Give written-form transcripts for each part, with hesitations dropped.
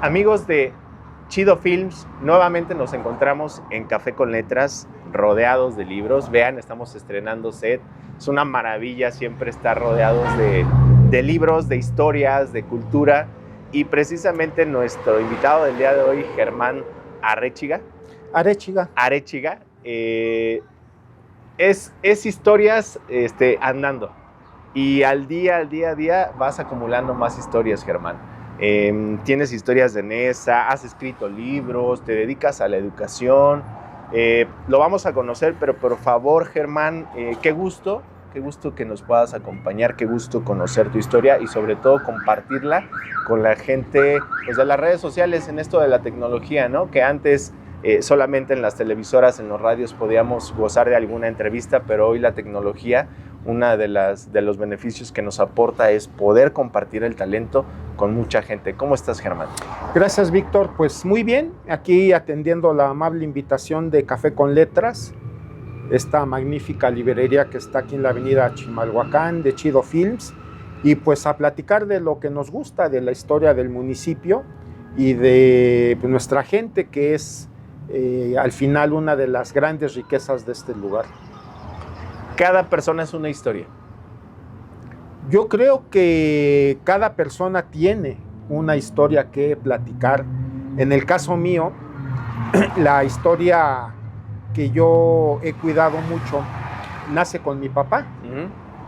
Amigos de Chido Films, nuevamente nos encontramos en Café con Letras, rodeados de libros. Vean, estamos estrenando set. Es una maravilla siempre estar rodeados de libros, de historias, de cultura. Y precisamente nuestro invitado del día de hoy, Germán Arechiga, es historias andando. Y al día vas acumulando más historias, Germán. Tienes historias de Nesa, has escrito libros, te dedicas a la educación. Lo vamos a conocer, pero por favor, Germán, qué gusto que nos puedas acompañar, qué gusto conocer tu historia y sobre todo compartirla con la gente pues, de las redes sociales en esto de la tecnología, ¿no? Que antes solamente en las televisoras, en los radios podíamos gozar de alguna entrevista, pero hoy la tecnología, uno de los beneficios que nos aporta es poder compartir el talento con mucha gente. ¿Cómo estás, Germán? Gracias, Víctor. Pues muy bien, aquí atendiendo la amable invitación de Café con Letras, esta magnífica librería que está aquí en la avenida Chimalhuacán, de Chido Films, y pues a platicar de lo que nos gusta, de la historia del municipio y de pues, nuestra gente, que es al final una de las grandes riquezas de este lugar. Cada persona es una historia. Yo creo que cada persona tiene una historia que platicar. En el caso mío, la historia que yo he cuidado mucho nace con mi papá.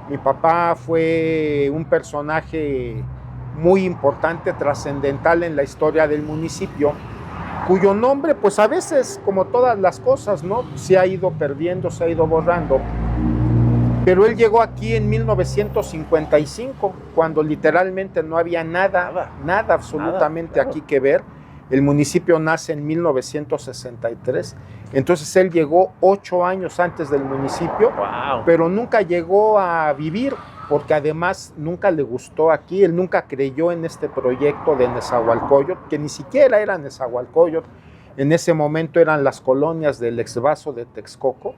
Mi papá fue un personaje muy importante, trascendental en la historia del municipio, cuyo nombre, pues a veces, como todas las cosas, ¿no? Se ha ido perdiendo, se ha ido borrando. Pero él llegó aquí en 1955, cuando literalmente no había nada absolutamente aquí que ver. El municipio nace en 1963, entonces él llegó 8 años antes del municipio, pero nunca llegó a vivir, porque además nunca le gustó aquí, él nunca creyó en este proyecto de Nezahualcóyotl, que ni siquiera era Nezahualcóyotl, en ese momento eran las colonias del exvaso de Texcoco.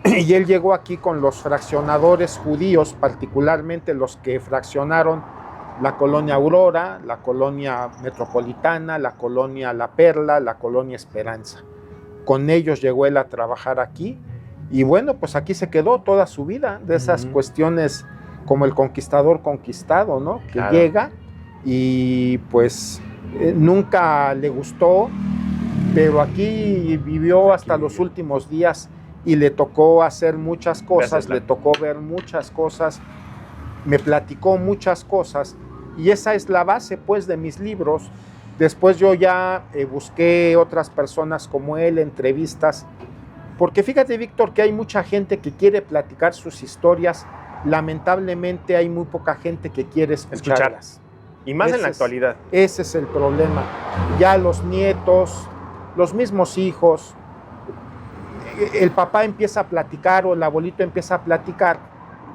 Y él llegó aquí con los fraccionadores judíos, particularmente los que fraccionaron la colonia Aurora, la colonia Metropolitana, la colonia La Perla, la colonia Esperanza. Con ellos llegó él a trabajar aquí y bueno, pues aquí se quedó toda su vida, de esas cuestiones como el conquistador conquistado, ¿no? Que claro, llega y pues nunca le gustó, pero aquí vivió hasta los últimos días. Y le tocó hacer muchas cosas, le tocó ver muchas cosas, me platicó muchas cosas, y esa es la base, pues, de mis libros. Después yo ya busqué otras personas como él, entrevistas, porque fíjate, Víctor, que hay mucha gente que quiere platicar sus historias, lamentablemente hay muy poca gente que quiere escucharlas. Y más en la actualidad. Ese es el problema. Ya los nietos, los mismos hijos, el papá empieza a platicar o el abuelito empieza a platicar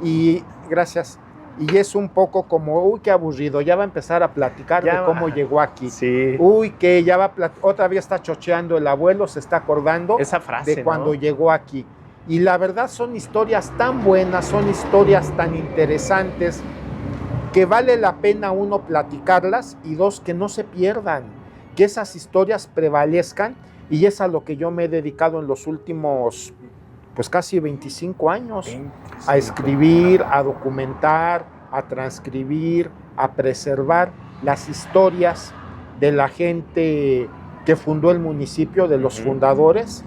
y gracias, y es un poco como, uy, qué aburrido, ya va a empezar a platicar de cómo llegó aquí. Sí. Uy, que ya va otra vez está chocheando el abuelo, se está acordando esa frase, de cuando llegó aquí. Y la verdad son historias tan buenas, son historias tan interesantes que vale la pena, uno, platicarlas y dos, que no se pierdan, que esas historias prevalezcan. Y es a lo que yo me he dedicado en los últimos, pues casi 25 años, a escribir, a documentar, a transcribir, a preservar las historias de la gente que fundó el municipio, de los fundadores,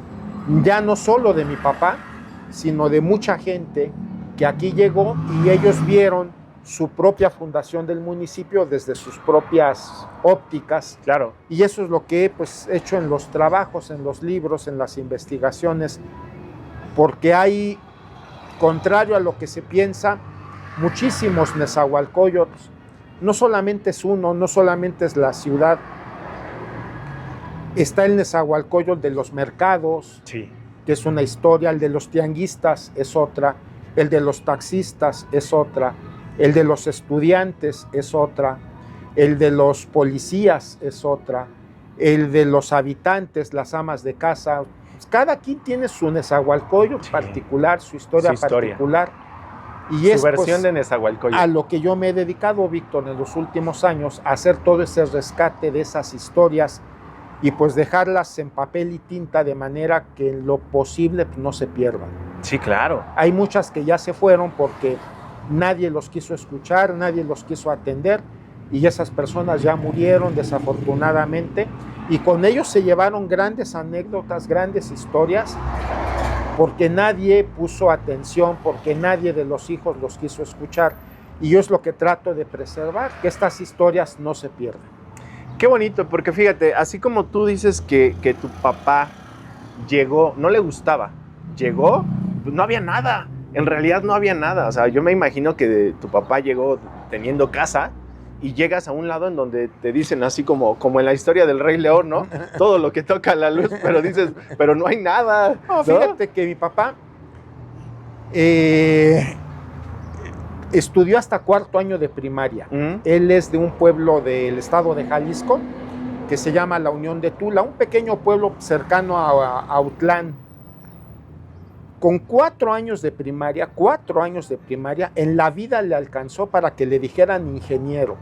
ya no solo de mi papá, sino de mucha gente que aquí llegó y ellos vieron su propia fundación del municipio desde sus propias ópticas. Claro. Y eso es lo que he pues, hecho en los trabajos, en los libros, en las investigaciones, porque hay, contrario a lo que se piensa, muchísimos Nezahualcóyotls. No solamente es uno, no solamente es la ciudad. Está el Nezahualcóyotl de los mercados, sí, que es una historia, el de los tianguistas es otra, el de los taxistas es otra, el de los estudiantes es otra, el de los policías es otra, el de los habitantes, las amas de casa. Cada quien tiene su Nezahualcóyotl particular, su historia particular. Y Su es versión pues, de Nezahualcóyotl. a lo que yo me he dedicado, Víctor, en los últimos años, a hacer todo ese rescate de esas historias y pues dejarlas en papel y tinta de manera que en lo posible pues, no se pierdan. Sí, claro. Hay muchas que ya se fueron porque nadie los quiso escuchar, nadie los quiso atender y esas personas ya murieron desafortunadamente y con ellos se llevaron grandes anécdotas, grandes historias porque nadie puso atención, porque nadie de los hijos los quiso escuchar y yo es lo que trato de preservar, que estas historias no se pierdan. Qué bonito, porque fíjate, así como tú dices que tu papá llegó, no le gustaba, llegó, pues no había nada, en realidad no había nada, o sea, yo me imagino que tu papá llegó teniendo casa y llegas a un lado en donde te dicen así como en la historia del Rey León, ¿no? Todo lo que toca la luz, pero dices, pero no hay nada. No, fíjate que mi papá estudió hasta cuarto año de primaria. Él es de un pueblo del estado de Jalisco que se llama La Unión de Tula, un pequeño pueblo cercano a Autlán. Con 4 años de primaria, en la vida le alcanzó para que le dijeran ingeniero.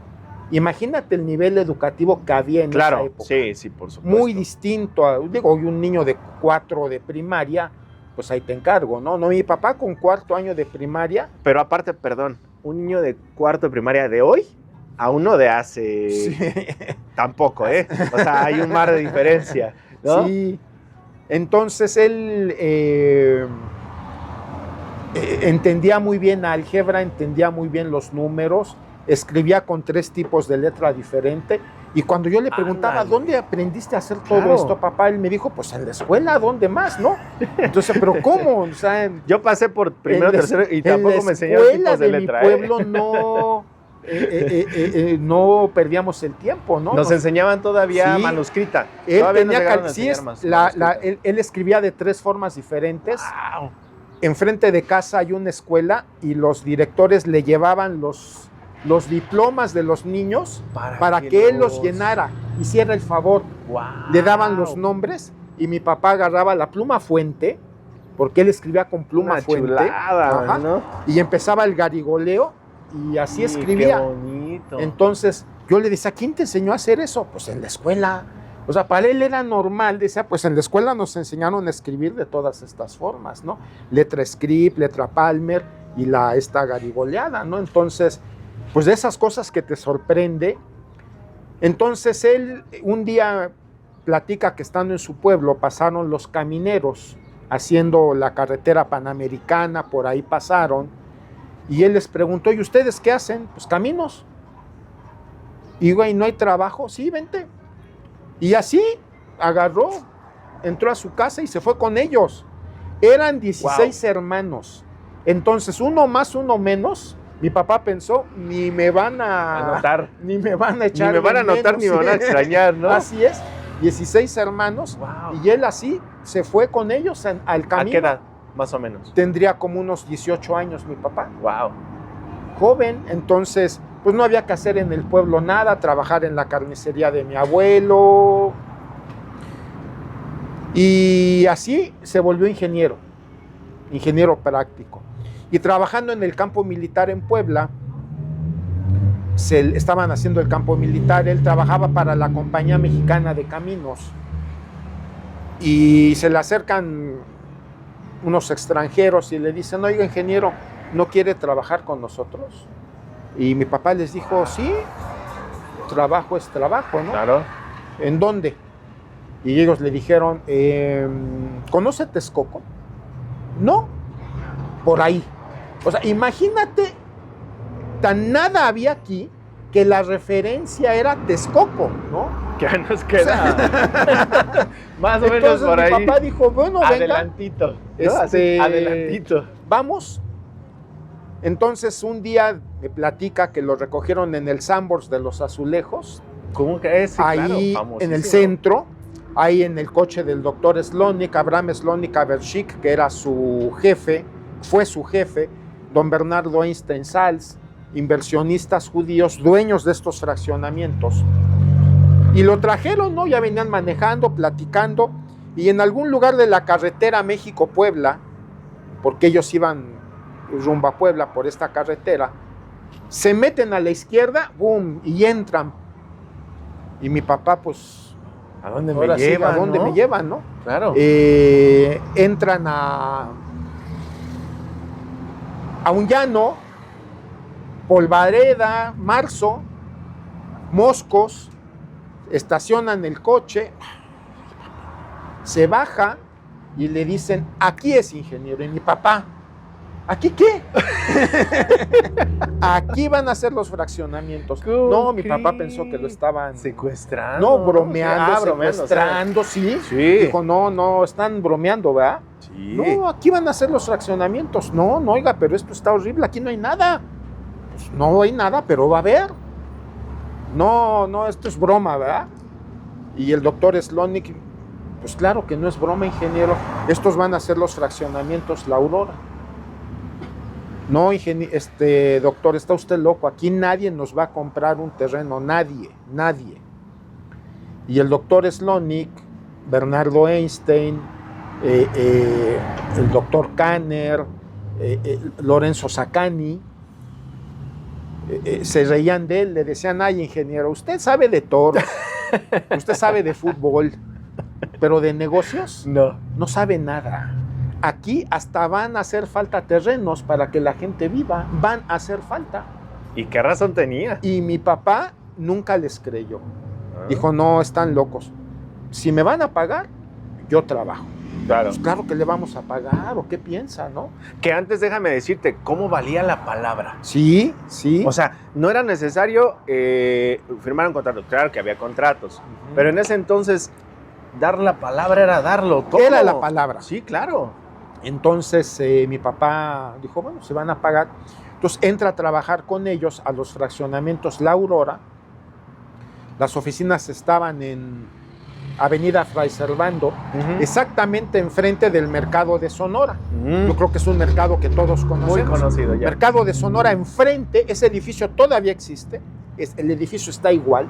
Imagínate el nivel educativo que había en esa época. Sí, por supuesto. Muy distinto a, digo, un niño de 4 de primaria, pues ahí te encargo, ¿no? No, mi papá con 4 años de primaria. Pero aparte, perdón, un niño de 4 de primaria de hoy a uno de hace... Sí. Tampoco, ¿eh? O sea, hay un mar de diferencia, ¿no? Sí. Entonces él entendía muy bien álgebra, entendía muy bien los números, escribía con 3 tipos de letra diferente. Y cuando yo le preguntaba, ¿dónde aprendiste a hacer todo esto, papá? Él me dijo, pues en la escuela, ¿dónde más, no? Entonces, ¿pero cómo? O sea, yo pasé por primero, tercero y tampoco me enseñaron tipos de letra. En mi pueblo no perdíamos el tiempo, ¿no? Nos enseñaban todavía manuscrita. Él tenía él escribía de 3 formas diferentes. Wow. Enfrente de casa hay una escuela y los directores le llevaban los diplomas de los niños para que él los llenara, hiciera el favor. Wow. Le daban los nombres y mi papá agarraba la pluma fuente, porque él escribía con pluma fuente. Chulada, ¿no? Y empezaba el garigoleo y así escribía. Qué bonito. Entonces yo le decía, ¿quién te enseñó a hacer eso? Pues en la escuela. O sea, para él era normal, decía, pues en la escuela nos enseñaron a escribir de todas estas formas, ¿no? Letra script, letra Palmer y esta garigoleada, ¿no? Entonces, pues de esas cosas que te sorprende. Entonces él un día platica que estando en su pueblo pasaron los camineros haciendo la carretera panamericana, por ahí pasaron, y él les preguntó, ¿y ustedes qué hacen? Pues caminos. Y güey, ¿no hay trabajo? Sí, vente. Y así agarró, entró a su casa y se fue con ellos. Eran 16 hermanos. Entonces, uno más, uno menos. Mi papá pensó, ni me van a anotar, ni me van a echar, ni me van a anotar, ni me van a extrañar, ¿no? Así es, 16 hermanos. Wow. Y él así se fue con ellos al camino. ¿A qué edad, más o menos? Tendría como unos 18 años mi papá. Wow. Joven, entonces, pues no había que hacer en el pueblo nada, trabajar en la carnicería de mi abuelo. Y así se volvió ingeniero práctico. Y trabajando en el campo militar en Puebla, estaban haciendo el campo militar, él trabajaba para la Compañía Mexicana de Caminos y se le acercan unos extranjeros y le dicen, oiga, ingeniero, ¿no quiere trabajar con nosotros? Y mi papá les dijo, sí, trabajo es trabajo, ¿no? Claro. ¿En dónde? Y ellos le dijeron, ¿conoce Texcoco? No, por ahí. O sea, imagínate, tan nada había aquí que la referencia era Texcoco, ¿no? ¿Qué nos queda? O sea, más o menos por ahí. Mi papá dijo, bueno, adelantito, venga, ¿no? Adelantito. Vamos. Entonces un día me platica que lo recogieron en el Sanborns de los Azulejos. ¿Cómo que es? Sí, ahí claro, en el centro, ahí en el coche del doctor Slonik, Abraham Slonik Abershik, que era su jefe, fue su jefe, don Bernardo Einstein Sals, inversionistas judíos, dueños de estos fraccionamientos. Y lo trajeron, ¿no? Ya venían manejando, platicando, y en algún lugar de la carretera México-Puebla, porque ellos iban rumbo a Puebla por esta carretera, se meten a la izquierda, boom, y entran. Y mi papá, pues, ¿A dónde ahora me sí, llevan? ¿a dónde ¿no? me llevan, no? Claro. Entran a un llano, polvareda, marzo, moscos, estacionan el coche, se baja y le dicen, aquí es, ingeniero. Y mi papá, ¿aquí qué? Aquí van a ser los fraccionamientos. No, mi papá pensó que lo estaban secuestrando. No, bromeando, bromeando, secuestrando, sí. Sí. Dijo, no, están bromeando, ¿verdad? Sí. No, aquí van a ser los fraccionamientos. No, oiga, pero esto está horrible, aquí no hay nada. Pues no hay nada, pero va a haber. No, esto es broma, ¿verdad? Y el doctor Slonik, pues claro que no es broma, ingeniero. Estos van a ser los fraccionamientos La Aurora. No, doctor, está usted loco. Aquí nadie nos va a comprar un terreno, nadie. Y el doctor Slonik, Bernardo Einstein, el doctor Kanner, Lorenzo Sacani, se reían de él, le decían, ay, ingeniero, usted sabe de toros, usted sabe de fútbol, pero de negocios no sabe nada. Aquí hasta van a hacer falta terrenos para que la gente viva, van a hacer falta. ¿Y qué razón tenía? Y mi papá nunca les creyó. Dijo, no, están locos. Si me van a pagar, yo trabajo. Claro. Pues claro que le vamos a pagar, ¿o qué piensa, no? Que antes déjame decirte, ¿cómo valía la palabra? Sí. O sea, no era necesario firmar un contrato. Claro que había contratos, pero en ese entonces dar la palabra era darlo. ¿Cómo? Era la palabra. Sí, claro. Entonces mi papá dijo, bueno, se van a pagar. Entonces entra a trabajar con ellos a los fraccionamientos La Aurora. Las oficinas estaban en Avenida Fray Servando, exactamente enfrente del Mercado de Sonora. Yo creo que es un mercado que todos conocemos. Muy conocido ya. Mercado de Sonora enfrente, ese edificio todavía existe, el edificio está igual.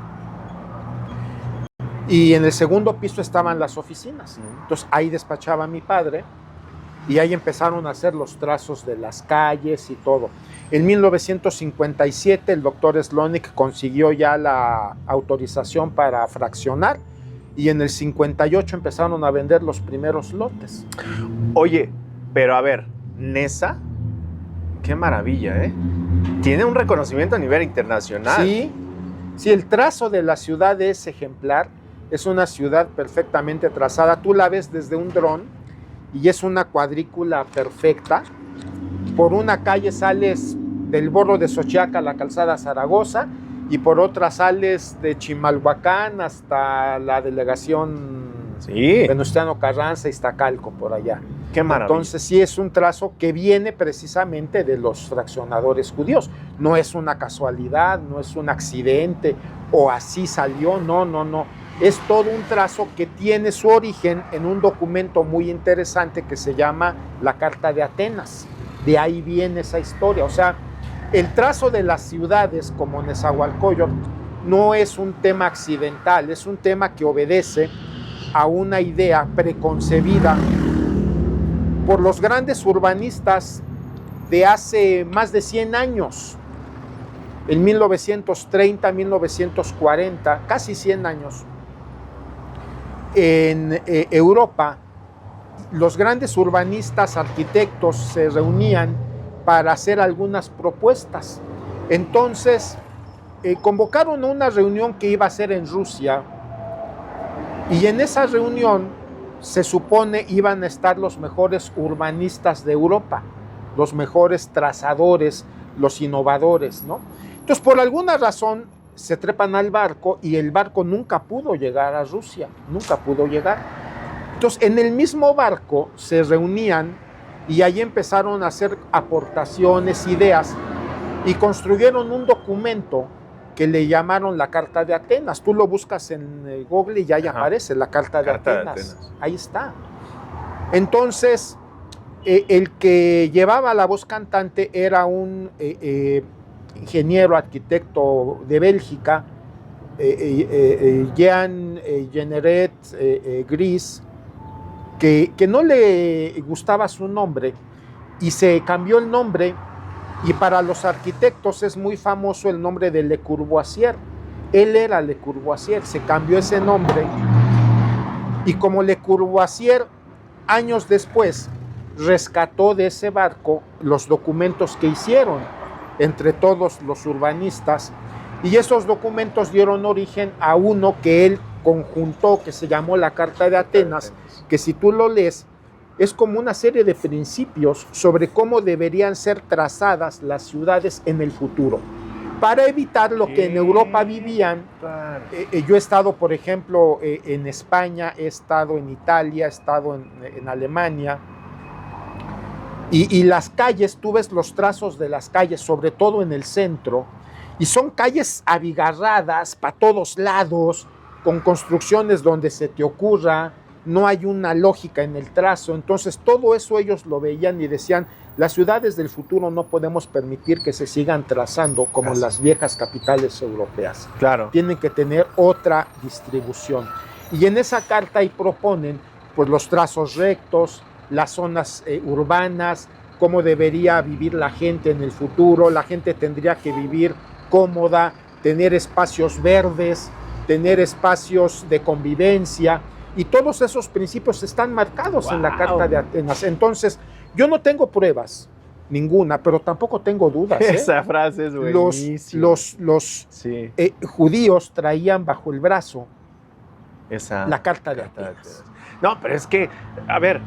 Y en el segundo piso estaban las oficinas. Entonces ahí despachaba mi padre y ahí empezaron a hacer los trazos de las calles y todo. En 1957 el doctor Slonik consiguió ya la autorización para fraccionar y en el 58 empezaron a vender los primeros lotes. Oye, pero a ver, Nesa, qué maravilla, ¿eh? Tiene un reconocimiento a nivel internacional. Sí, el trazo de la ciudad es ejemplar. Es una ciudad perfectamente trazada. Tú la ves desde un dron y es una cuadrícula perfecta. Por una calle sales del Borro de Xochiaca a la calzada Zaragoza y por otra sales de Chimalhuacán hasta la delegación Venustiano Carranza, Iztacalco, por allá. Qué maravilla. Entonces sí es un trazo que viene precisamente de los fraccionadores judíos. No es una casualidad, no es un accidente o así salió, no. Es todo un trazo que tiene su origen en un documento muy interesante que se llama la Carta de Atenas. De ahí viene esa historia. O sea, el trazo de las ciudades como Nezahualcóyotl no es un tema accidental, es un tema que obedece a una idea preconcebida por los grandes urbanistas de hace más de 100 años. En 1930, 1940, casi 100 años. En Europa, los grandes urbanistas, arquitectos se reunían para hacer algunas propuestas. Entonces, convocaron una reunión que iba a ser en Rusia y en esa reunión se supone iban a estar los mejores urbanistas de Europa, los mejores trazadores, los innovadores, ¿no? Entonces, por alguna razón, se trepan al barco y el barco nunca pudo llegar a Rusia, nunca pudo llegar. Entonces, en el mismo barco se reunían y ahí empezaron a hacer aportaciones, ideas y construyeron un documento que le llamaron la Carta de Atenas. Tú lo buscas en Google y ahí aparece la Carta de Atenas. Ahí está. Entonces, el que llevaba la voz cantante era un ingeniero arquitecto de Bélgica, Jean Generet Gris, que no le gustaba su nombre y se cambió el nombre, y para los arquitectos es muy famoso el nombre de Le Corbusier. Él era Le Corbusier, se cambió ese nombre, y como Le Corbusier años después rescató de ese barco los documentos que hicieron entre todos los urbanistas, y esos documentos dieron origen a uno que él conjuntó, que se llamó la Carta de Atenas, que si tú lo lees, es como una serie de principios sobre cómo deberían ser trazadas las ciudades en el futuro, para evitar lo que en Europa vivían. Yo he estado, por ejemplo, en España, he estado en Italia, he estado en Alemania, y las calles, tú ves los trazos de las calles, sobre todo en el centro, y son calles abigarradas para todos lados, con construcciones donde se te ocurra, no hay una lógica en el trazo. Entonces todo eso ellos lo veían y decían, las ciudades del futuro no podemos permitir que se sigan trazando como las viejas capitales europeas. Claro. Tienen que tener otra distribución. Y en esa carta ahí proponen pues los trazos rectos, las zonas urbanas, cómo debería vivir la gente en el futuro. La gente tendría que vivir cómoda, tener espacios verdes, tener espacios de convivencia, y todos esos principios están marcados en la Carta de Atenas. Entonces, yo no tengo pruebas, ninguna, pero tampoco tengo dudas. Esa frase es buenísima. Los judíos traían bajo el brazo la Carta de Atenas. No, pero es que, a ver,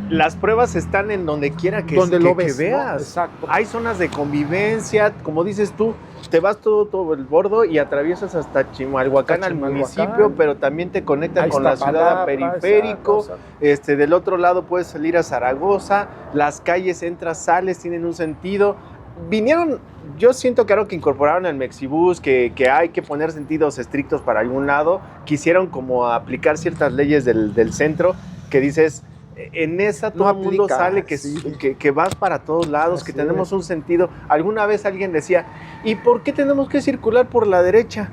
las pruebas están en donde quiera que veas. ¿No? Exacto. Hay zonas de convivencia, como dices tú, te vas todo el bordo y atraviesas hasta Chimalhuacán, al municipio, pero también te conectan con la ciudad periférico. Del otro lado puedes salir a Zaragoza, las calles entras, sales, tienen un sentido. Vinieron, yo siento que algo que incorporaron el Mexibus, que hay que poner sentidos estrictos para algún lado, quisieron como aplicar ciertas leyes del centro, que dices, en esa todo el mundo sale, que vas para todos lados, que tenemos un sentido. Alguna vez alguien decía, ¿y por qué tenemos que circular por la derecha?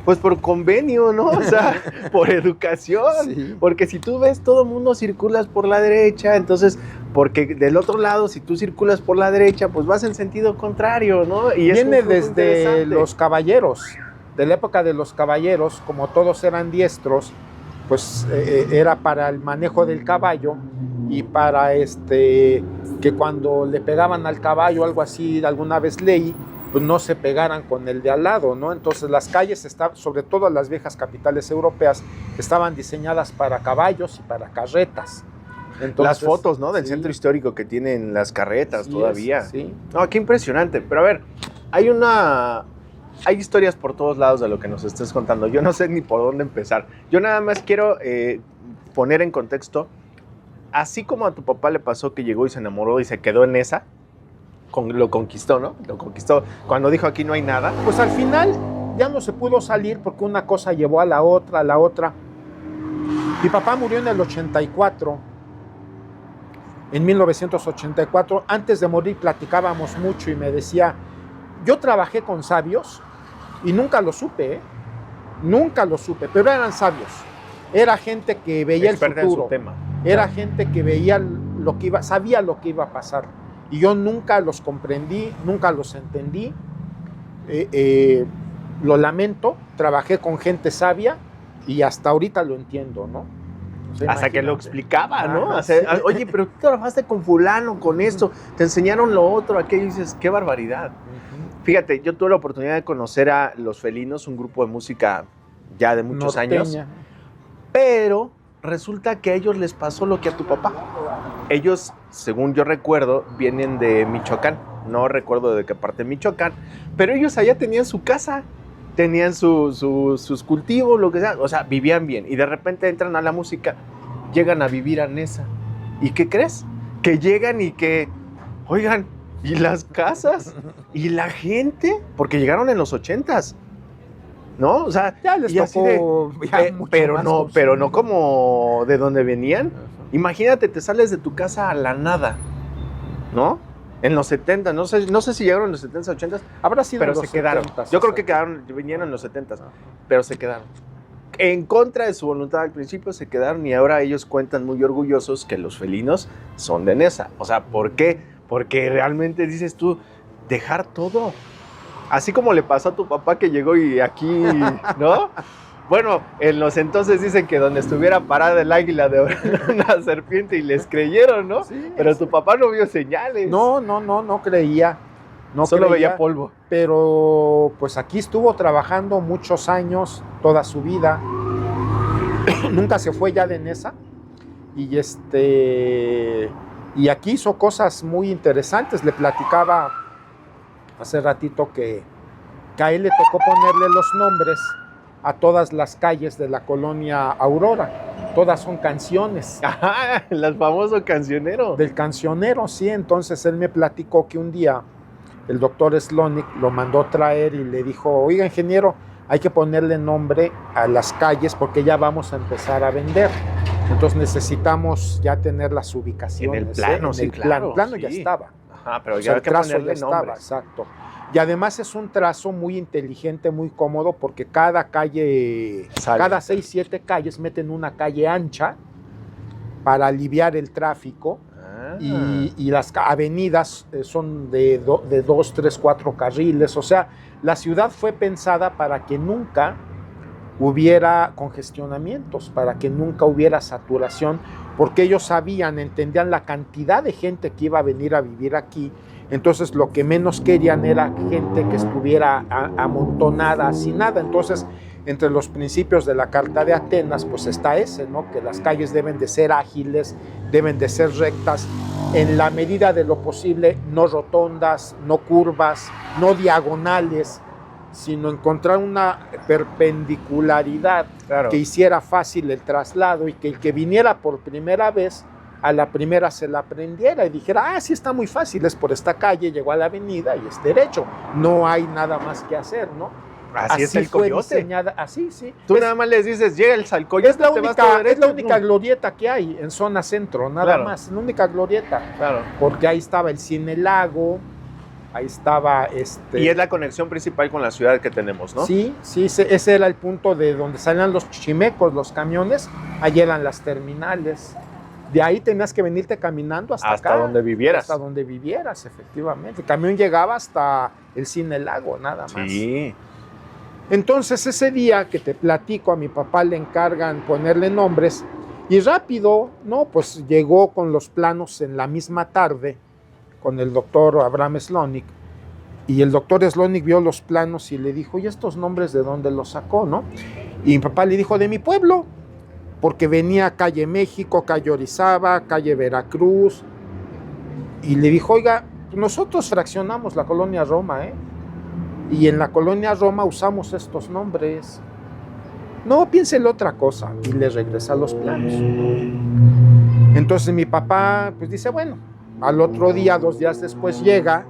Pues por convenio, ¿no? O sea, por educación. Porque si tú ves, todo el mundo circulas por la derecha, entonces, porque del otro lado, si tú circulas por la derecha, pues vas en sentido contrario, ¿no? Y viene desde los caballeros, de la época de los caballeros, como todos eran diestros, pues era para el manejo del caballo, y para que cuando le pegaban al caballo, algo así, alguna vez leí, pues no se pegaran con el de al lado, ¿no? Entonces las calles, sobre todo las viejas capitales europeas, estaban diseñadas para caballos y para carretas. Entonces, las fotos, ¿no? Del centro histórico que tienen las carretas todavía. No, qué impresionante. Pero a ver, hay historias por todos lados de lo que nos estés contando. Yo no sé ni por dónde empezar. Yo nada más quiero poner en contexto, así como a tu papá le pasó que llegó y se enamoró y se quedó en esa, lo conquistó, ¿no? Lo conquistó. Cuando dijo aquí no hay nada. Pues al final ya no se pudo salir porque una cosa llevó a la otra, a la otra. Mi papá murió en el 84. En 1984. Antes de morir platicábamos mucho y me decía, yo trabajé con sabios y nunca lo supe, nunca lo supe, pero eran sabios. Era gente que veía el futuro. En su tema. Era gente que veía sabía lo que iba a pasar. Y yo nunca los comprendí, nunca los entendí. Lo lamento, trabajé con gente sabia y hasta ahorita lo entiendo, ¿no? O sea, hasta que lo explicaba, ¿no? O sea, oye, pero tú trabajaste con fulano, con esto, te enseñaron lo otro, aquello, y dices, qué barbaridad. Fíjate, yo tuve la oportunidad de conocer a Los Felinos, un grupo de música ya de muchos años, pero resulta que a ellos les pasó lo que a tu papá. Ellos, según yo recuerdo, vienen de Michoacán, no recuerdo de qué parte de Michoacán, pero ellos allá tenían su casa, tenían sus cultivos, lo que sea, o sea, vivían bien, y de repente entran a la música, llegan a vivir a Nesa. ¿Y qué crees? Que llegan y que, oigan, ¿y las casas? ¿Y la gente? Porque llegaron en los 80s, ¿no? O sea, ya les tocó, pero no como de donde venían. Imagínate, te sales de tu casa a la nada, ¿no? En los 70, no sé si llegaron en los 70s, 80s, habrá sido, pero en los se quedaron. 70s, yo creo que vinieron en los 70s, pero se quedaron. en contra de su voluntad al principio se quedaron y ahora ellos cuentan muy orgullosos que los felinos son de Nesa. O sea, ¿por qué? Porque realmente dices tú, dejar todo. Así como le pasó a tu papá que llegó y aquí, ¿no? Bueno, en los entonces dicen que donde estuviera parada el águila de una serpiente y les creyeron, ¿no? Sí, pero tu papá no vio señales. No creía. No Solo creía, veía polvo. Pero pues aquí estuvo trabajando muchos años, toda su vida. Nunca se fue ya de Nesa. Y aquí hizo cosas muy interesantes. Le platicaba hace ratito que a él le tocó ponerle los nombres a todas las calles de la colonia Aurora. Todas son canciones. Ajá, el famoso cancionero. Del cancionero, sí. Entonces él me platicó que un día el doctor Slonic lo mandó traer y le dijo, oiga, ingeniero, hay que ponerle nombre a las calles porque ya vamos a empezar a vender. Entonces necesitamos ya tener las ubicaciones. En el plano, en sí, el claro, plano sí. ya estaba. Ajá, pero O ya sea, hay el que trazo ponerle ya estaba, nombres. exacto. Y además es un trazo muy inteligente, muy cómodo, porque cada calle, cada 6, 7 calles meten una calle ancha para aliviar el tráfico. Y las avenidas son de 2, 3, 4 carriles. O sea, la ciudad fue pensada para que nunca hubiera congestionamientos, para que nunca hubiera saturación, porque ellos sabían, entendían la cantidad de gente que iba a venir a vivir aquí. Entonces lo que menos querían era gente que estuviera amontonada, hacinada. Entonces, entre los principios de la Carta de Atenas, pues está ese, ¿no? Que las calles deben de ser ágiles, deben de ser rectas, en la medida de lo posible, no rotondas, no curvas, no diagonales, sino encontrar una perpendicularidad que hiciera fácil el traslado y que el que viniera por primera vez, a la primera se la aprendiera y dijera, sí está muy fácil, es por esta calle, llegó a la avenida y es derecho, no hay nada más que hacer, ¿no? Así es el fue Coyote. Diseñada, así, sí. Tú nada más les dices, llega el Coyote, es la única glorieta que hay en zona centro, nada más, la única glorieta. Claro. Porque ahí estaba el Cine Lago, ahí estaba Y es la conexión principal con la ciudad que tenemos, ¿no? Sí, ese era el punto de donde salían los chimecos, los camiones, ahí eran las terminales. De ahí tenías que venirte caminando hasta acá. Donde vivieras. Hasta donde vivieras, efectivamente. El camión llegaba hasta el Cine Lago, nada más. Sí. Entonces, ese día que te platico, a mi papá le encargan ponerle nombres y rápido, ¿no? Pues llegó con los planos en la misma tarde con el doctor Abraham Slonic y el doctor Slonic vio los planos y le dijo, ¿y estos nombres de dónde los sacó, no? Y mi papá le dijo, de mi pueblo, porque venía calle México, calle Orizaba, calle Veracruz, y le dijo, oiga, nosotros fraccionamos la colonia Roma, y en la colonia Roma usamos estos nombres. No, piénsele otra cosa, y le regresa los planos. Entonces mi papá pues dice, bueno, al otro día, 2 días después llega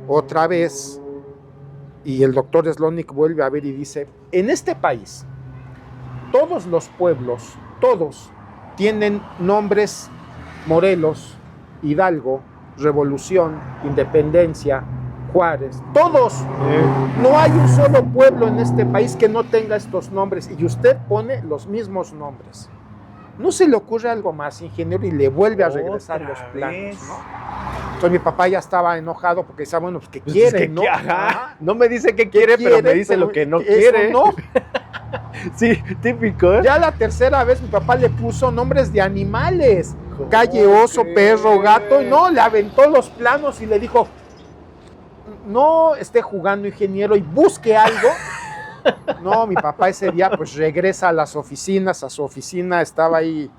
otra vez, y el doctor Slonic vuelve a ver y dice, en este país, todos los pueblos, todos tienen nombres: Morelos, Hidalgo, Revolución, Independencia, Juárez, todos. No hay un solo pueblo en este país que no tenga estos nombres y usted pone los mismos nombres. ¿No se le ocurre algo más, ingeniero? Y le vuelve a regresar los planos, ¿no? Entonces mi papá ya estaba enojado porque decía, bueno, pues ¿qué quiere, no? Ajá. No me dice qué quiere, pero me dice lo que no quiere. No. Sí, típico. Ya la tercera vez mi papá le puso nombres de animales. Calle Oso, Perro, Gato. Y no, le aventó los planos y le dijo, no esté jugando, ingeniero, y busque algo. No, mi papá ese día pues regresa a las oficinas, a su oficina estaba ahí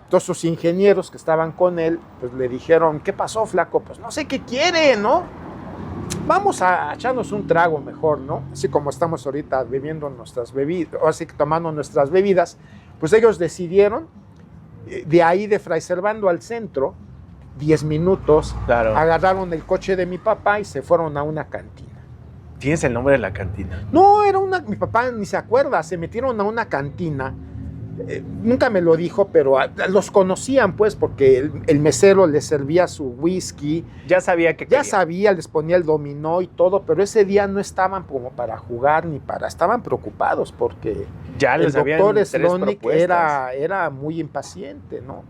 todos sus ingenieros que estaban con él, pues le dijeron, ¿qué pasó, flaco? Pues no sé qué quiere, ¿no? Vamos a echarnos un trago mejor, ¿no? Así como estamos ahorita bebiendo nuestras bebidas, o así que tomando nuestras bebidas, pues ellos decidieron, de ahí de Fray Servando al centro, 10 minutos, claro, agarraron el coche de mi papá y se fueron a una cantina. ¿Tienes el nombre de la cantina? No, mi papá ni se acuerda, se metieron a una cantina, nunca me lo dijo, pero los conocían pues, porque el mesero les servía su whisky. Ya sabía que ya sabía, les ponía el dominó y todo, pero ese día no estaban como para jugar estaban preocupados porque Ya el les habían doctor 3 Slonik propuestas. era muy impaciente, ¿no?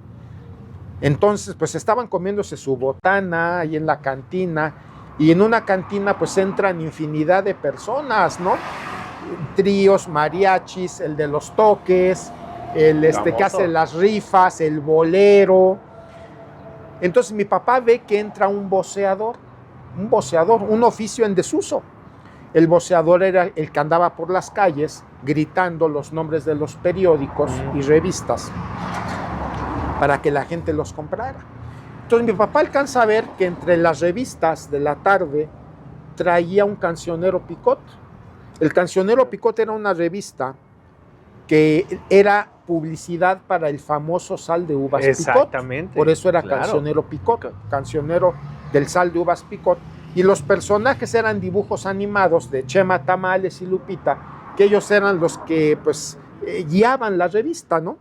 Entonces, pues estaban comiéndose su botana ahí en la cantina, y en una cantina pues entran infinidad de personas, ¿no? Tríos, mariachis, el de los toques, el que hace las rifas, el bolero. Entonces mi papá ve que entra un voceador, un oficio en desuso. El voceador era el que andaba por las calles gritando los nombres de los periódicos y revistas para que la gente los comprara. Entonces mi papá alcanza a ver que entre las revistas de la tarde traía un cancionero Picot. El cancionero Picot era una revista que era publicidad para el famoso sal de uvas Exactamente. Picot. Por eso era Claro. cancionero Picot, cancionero del sal de uvas Picot. Y los personajes eran dibujos animados de Chema Tamales y Lupita, que ellos eran los que pues guiaban la revista, ¿no?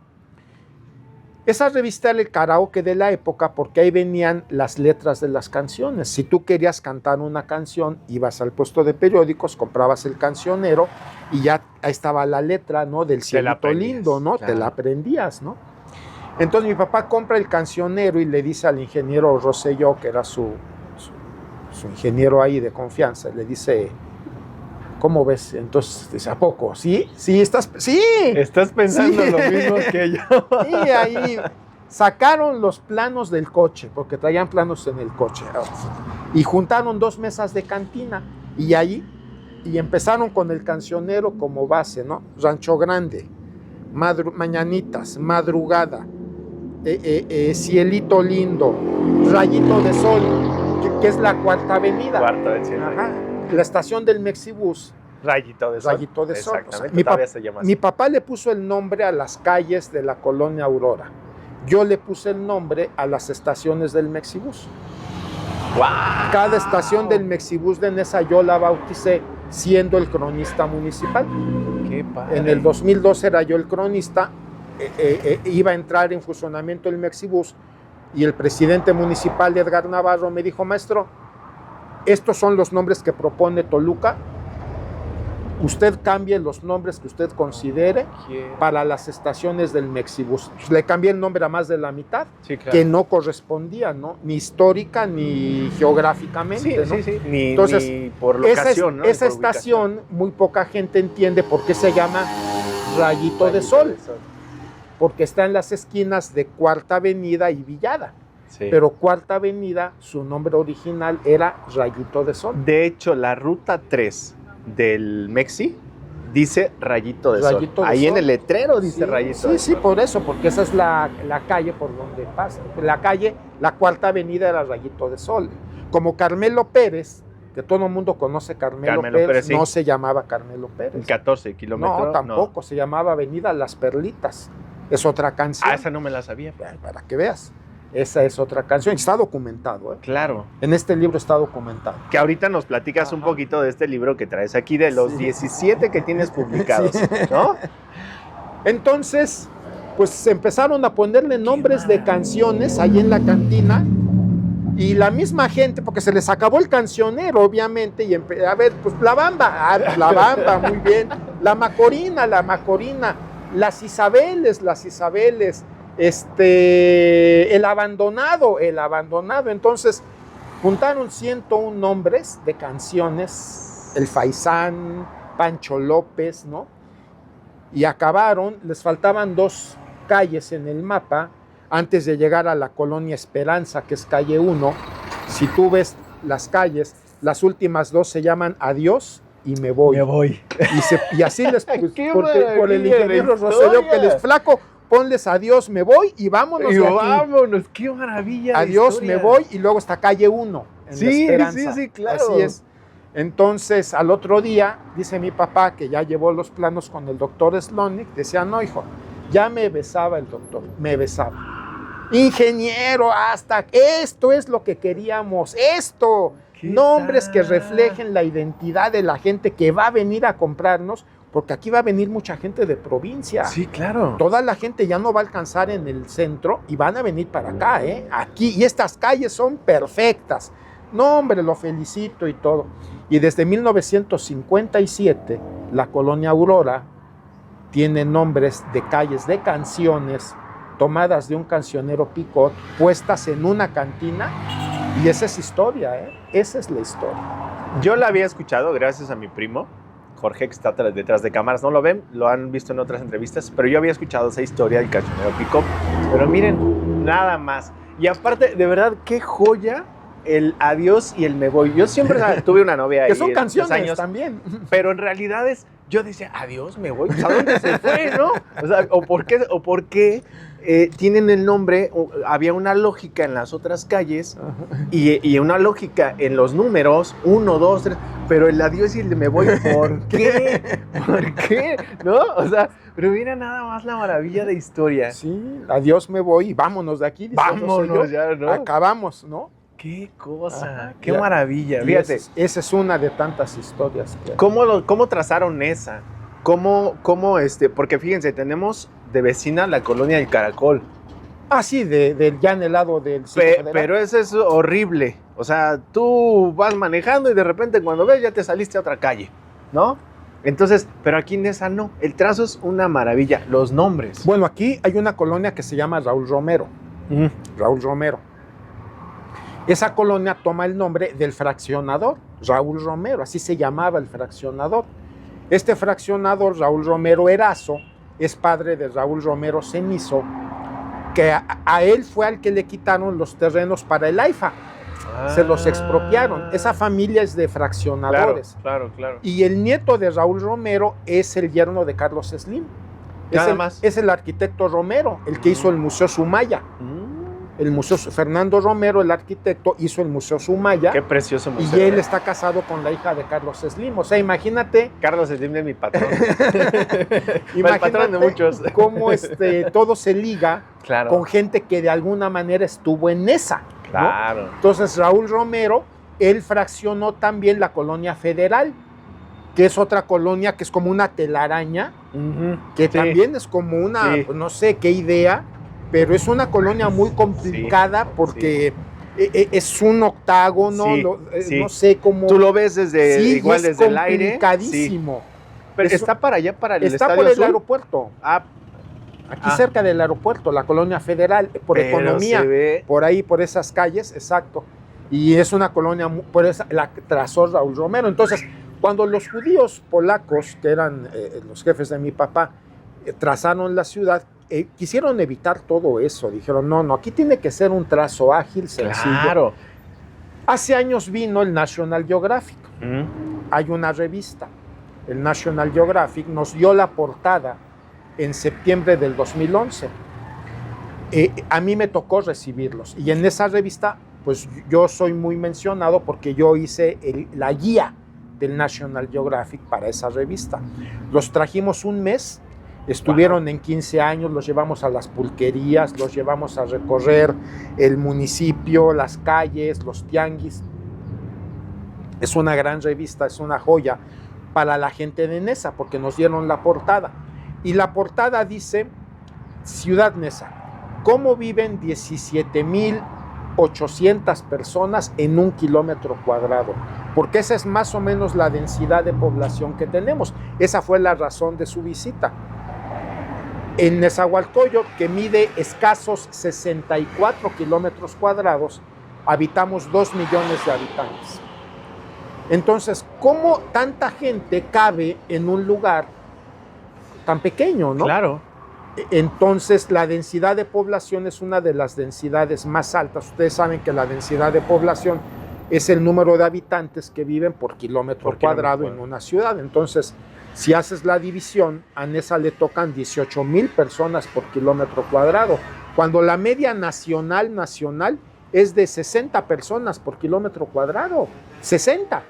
Esa revista era el karaoke de la época porque ahí venían las letras de las canciones. Si tú querías cantar una canción, ibas al puesto de periódicos, comprabas el cancionero y ya ahí estaba la letra, ¿no? Del cielito lindo, ¿no? Claro. Te la aprendías, ¿no? Entonces mi papá compra el cancionero y le dice al ingeniero Rosselló, que era su ingeniero ahí de confianza, le dice, ¿cómo ves? Entonces dice, ¿a poco? ¿Sí? ¿Sí? ¿Sí? Estás pensando Sí. lo mismo que yo. Y ahí sacaron los planos del coche, porque traían planos en el coche, y juntaron 2 mesas de cantina, y empezaron con el cancionero como base, ¿no? Rancho Grande, Mañanitas, Madrugada, Cielito Lindo, Rayito de Sol, que es la Cuarta Avenida. Cuarta vez. Ajá. La estación del Mexibús. Rayito de Sol. Rayito de Sol. Exactamente. O sea, Se llama mi así. papá le puso el nombre a las calles de la colonia Aurora. Yo le puse el nombre a las estaciones del Mexibús. ¡Wow! Cada estación del Mexibús de Nesa yo la bauticé siendo el cronista municipal. Qué padre. En el 2002 era yo el cronista, iba a entrar en funcionamiento el Mexibús y el presidente municipal, Edgar Navarro, me dijo, maestro, estos son los nombres que propone Toluca, usted cambie los nombres que usted considere para las estaciones del Mexibús. Le cambié el nombre a más de la mitad, Sí, claro. que no correspondía, ¿no? Ni histórica ni geográficamente, Sí, ¿no? sí, sí. Ni, Entonces, ni por locación, ¿no? Esa Por ubicación. estación, muy poca gente entiende por qué se llama Rayito de Sol, porque está en las esquinas de Cuarta Avenida y Villada. Sí. Pero Cuarta Avenida, su nombre original era Rayito de Sol. De hecho, la ruta 3 del Mexi dice Rayito de Rayito Sol. de Ahí Sol. en el letrero dice Sí, Rayito de sí, Sol. por eso, porque esa es la calle por donde pasa. La calle, la Cuarta Avenida era Rayito de Sol. Como Carmelo Pérez, que todo el mundo conoce Carmelo Pérez, sí. no se llamaba Carmelo Pérez. 14 kilómetros. No, tampoco, se llamaba Avenida Las Perlitas. Es otra canción. Ah, esa no me la sabía. Para que veas. Esa es otra canción. Está documentado, ¿eh? Claro. En este libro está documentado. Que ahorita nos platicas un poquito de este libro que traes aquí, de los 17 que tienes publicados, Sí. ¿no? Entonces, pues empezaron a ponerle nombres de canciones ahí en la cantina y la misma gente, porque se les acabó el cancionero, obviamente, y a ver, pues la bamba, muy bien, la Macorina, las Isabeles, el abandonado, entonces juntaron 101 nombres de canciones, el Faisán, Pancho López, ¿no? Y acabaron, les faltaban 2 calles en el mapa antes de llegar a la colonia Esperanza, que es calle 1. Si tú ves las calles, las últimas 2 se llaman Adiós y Me Voy. Me voy. Y así les ¡Qué porque por el maravilla de ingeniero Rosselló, que les flaco, ponles Adiós, Me Voy y vámonos Y de aquí. vámonos, qué maravilla. de Adiós, historia. Me Voy, y luego está calle 1 en la Sí, Esperanza. sí, claro. Así es. Entonces, al otro día, dice mi papá, que ya llevó los planos con el doctor Slonik, decía, no, hijo, ya me besaba el doctor, me besaba. Ingeniero, hasta esto es lo que queríamos, esto. ¿Qué Nombres tal? que reflejen la identidad de la gente que va a venir a comprarnos, porque aquí va a venir mucha gente de provincia. Sí, claro. Toda la gente ya no va a alcanzar en el centro y van a venir para acá, ¿eh? Aquí, y estas calles son perfectas. No, hombre, lo felicito y todo. Y desde 1957, la colonia Aurora tiene nombres de calles, de canciones tomadas de un cancionero picot, puestas en una cantina, y esa es historia, ¿eh? Esa es la historia. Yo la había escuchado gracias a mi primo, Jorge, que está detrás de cámaras. No lo ven, lo han visto en otras entrevistas, pero yo había escuchado esa historia del cancionero picot. Pero miren, nada más. Y aparte, de verdad, qué joya el adiós y el me voy. Yo siempre tuve una novia ahí. Que son canciones años, también. Pero en realidad yo decía, adiós, me voy. ¿A dónde se fue, no? O sea, ¿por qué tienen el nombre? Había una lógica en las otras calles y una lógica en los números, 1, 2, 3, pero el adiós y el me voy, ¿por qué? ¿Por qué? ¿No? O sea, pero mira nada más la maravilla de historia. Sí, adiós, me voy y vámonos de aquí. Vámonos ya, ¿no? Acabamos, ¿no? Qué cosa, Ajá, qué ya. maravilla. Y Fíjate, esa es una de tantas historias. ¿cómo trazaron esa? Porque fíjense, tenemos de vecina la colonia del Caracol. Ah, sí, ya en el lado del Pero eso es horrible. O sea, tú vas manejando y de repente cuando ves ya te saliste a otra calle, ¿no? Entonces, pero aquí en esa no. El trazo es una maravilla. Los nombres. Bueno, aquí hay una colonia que se llama Raúl Romero. Raúl Romero. Esa colonia toma el nombre del fraccionador, Raúl Romero, así se llamaba el fraccionador. Este fraccionador, Raúl Romero Erazo, es padre de Raúl Romero Cenizo, que a él fue al que le quitaron los terrenos para el AIFA. Se los expropiaron. Esa familia es de fraccionadores. Claro. Y el nieto de Raúl Romero es el yerno de Carlos Slim. Es el arquitecto Romero, el que hizo el Museo Sumaya. El Museo Fernando Romero, el arquitecto, hizo el Museo Sumaya. Qué precioso museo. Y él está casado con la hija de Carlos Slim. O sea, imagínate. Carlos Slim es mi patrón. Imagínate el patrón de muchos. Cómo todo se liga claro. con gente que de alguna manera estuvo en esa. Claro. ¿no? Entonces, Raúl Romero, él fraccionó también la colonia Federal, que es otra colonia que es como una telaraña, que sí. también es como una, sí. pues, no sé qué idea, pero es una colonia muy complicada porque es un octágono, no sé cómo. Tú lo ves desde igual desde el aire. Es complicadísimo. Pero está para allá, para el Estadio Está por el Azul. Aeropuerto. Aquí cerca del aeropuerto, la colonia Federal, por economía, por ahí, por esas calles, exacto. Y es una colonia, por esa, la trazó Raúl Romero. Entonces, cuando los judíos polacos, que eran los jefes de mi papá, trazaron la ciudad, quisieron evitar todo eso. Dijeron, no, aquí tiene que ser un trazo ágil, sencillo. Claro. Hace años vino el National Geographic. Hay una revista, el National Geographic, nos dio la portada en septiembre del 2011. A mí me tocó recibirlos. Y en esa revista, pues yo soy muy mencionado porque yo hice la guía del National Geographic para esa revista. Los trajimos un mes. Estuvieron en 15 años, los llevamos a las pulquerías, los llevamos a recorrer el municipio, las calles, los tianguis. Es una gran revista, es una joya para la gente de Neza, porque nos dieron la portada. Y la portada dice, Ciudad Neza, ¿cómo viven 17,800 personas en 1 kilómetro cuadrado? Porque esa es más o menos la densidad de población que tenemos. Esa fue la razón de su visita. En Nezahualcóyotl, que mide escasos 64 kilómetros cuadrados, habitamos 2 millones de habitantes. Entonces, ¿cómo tanta gente cabe en un lugar tan pequeño, no? Claro. Entonces, la densidad de población es una de las densidades más altas. Ustedes saben que la densidad de población es el número de habitantes que viven por kilómetro cuadrado en una ciudad. Entonces, si haces la división, a Neza le tocan 18,000 personas por kilómetro cuadrado, cuando la media nacional es de 60 personas por kilómetro cuadrado. 60.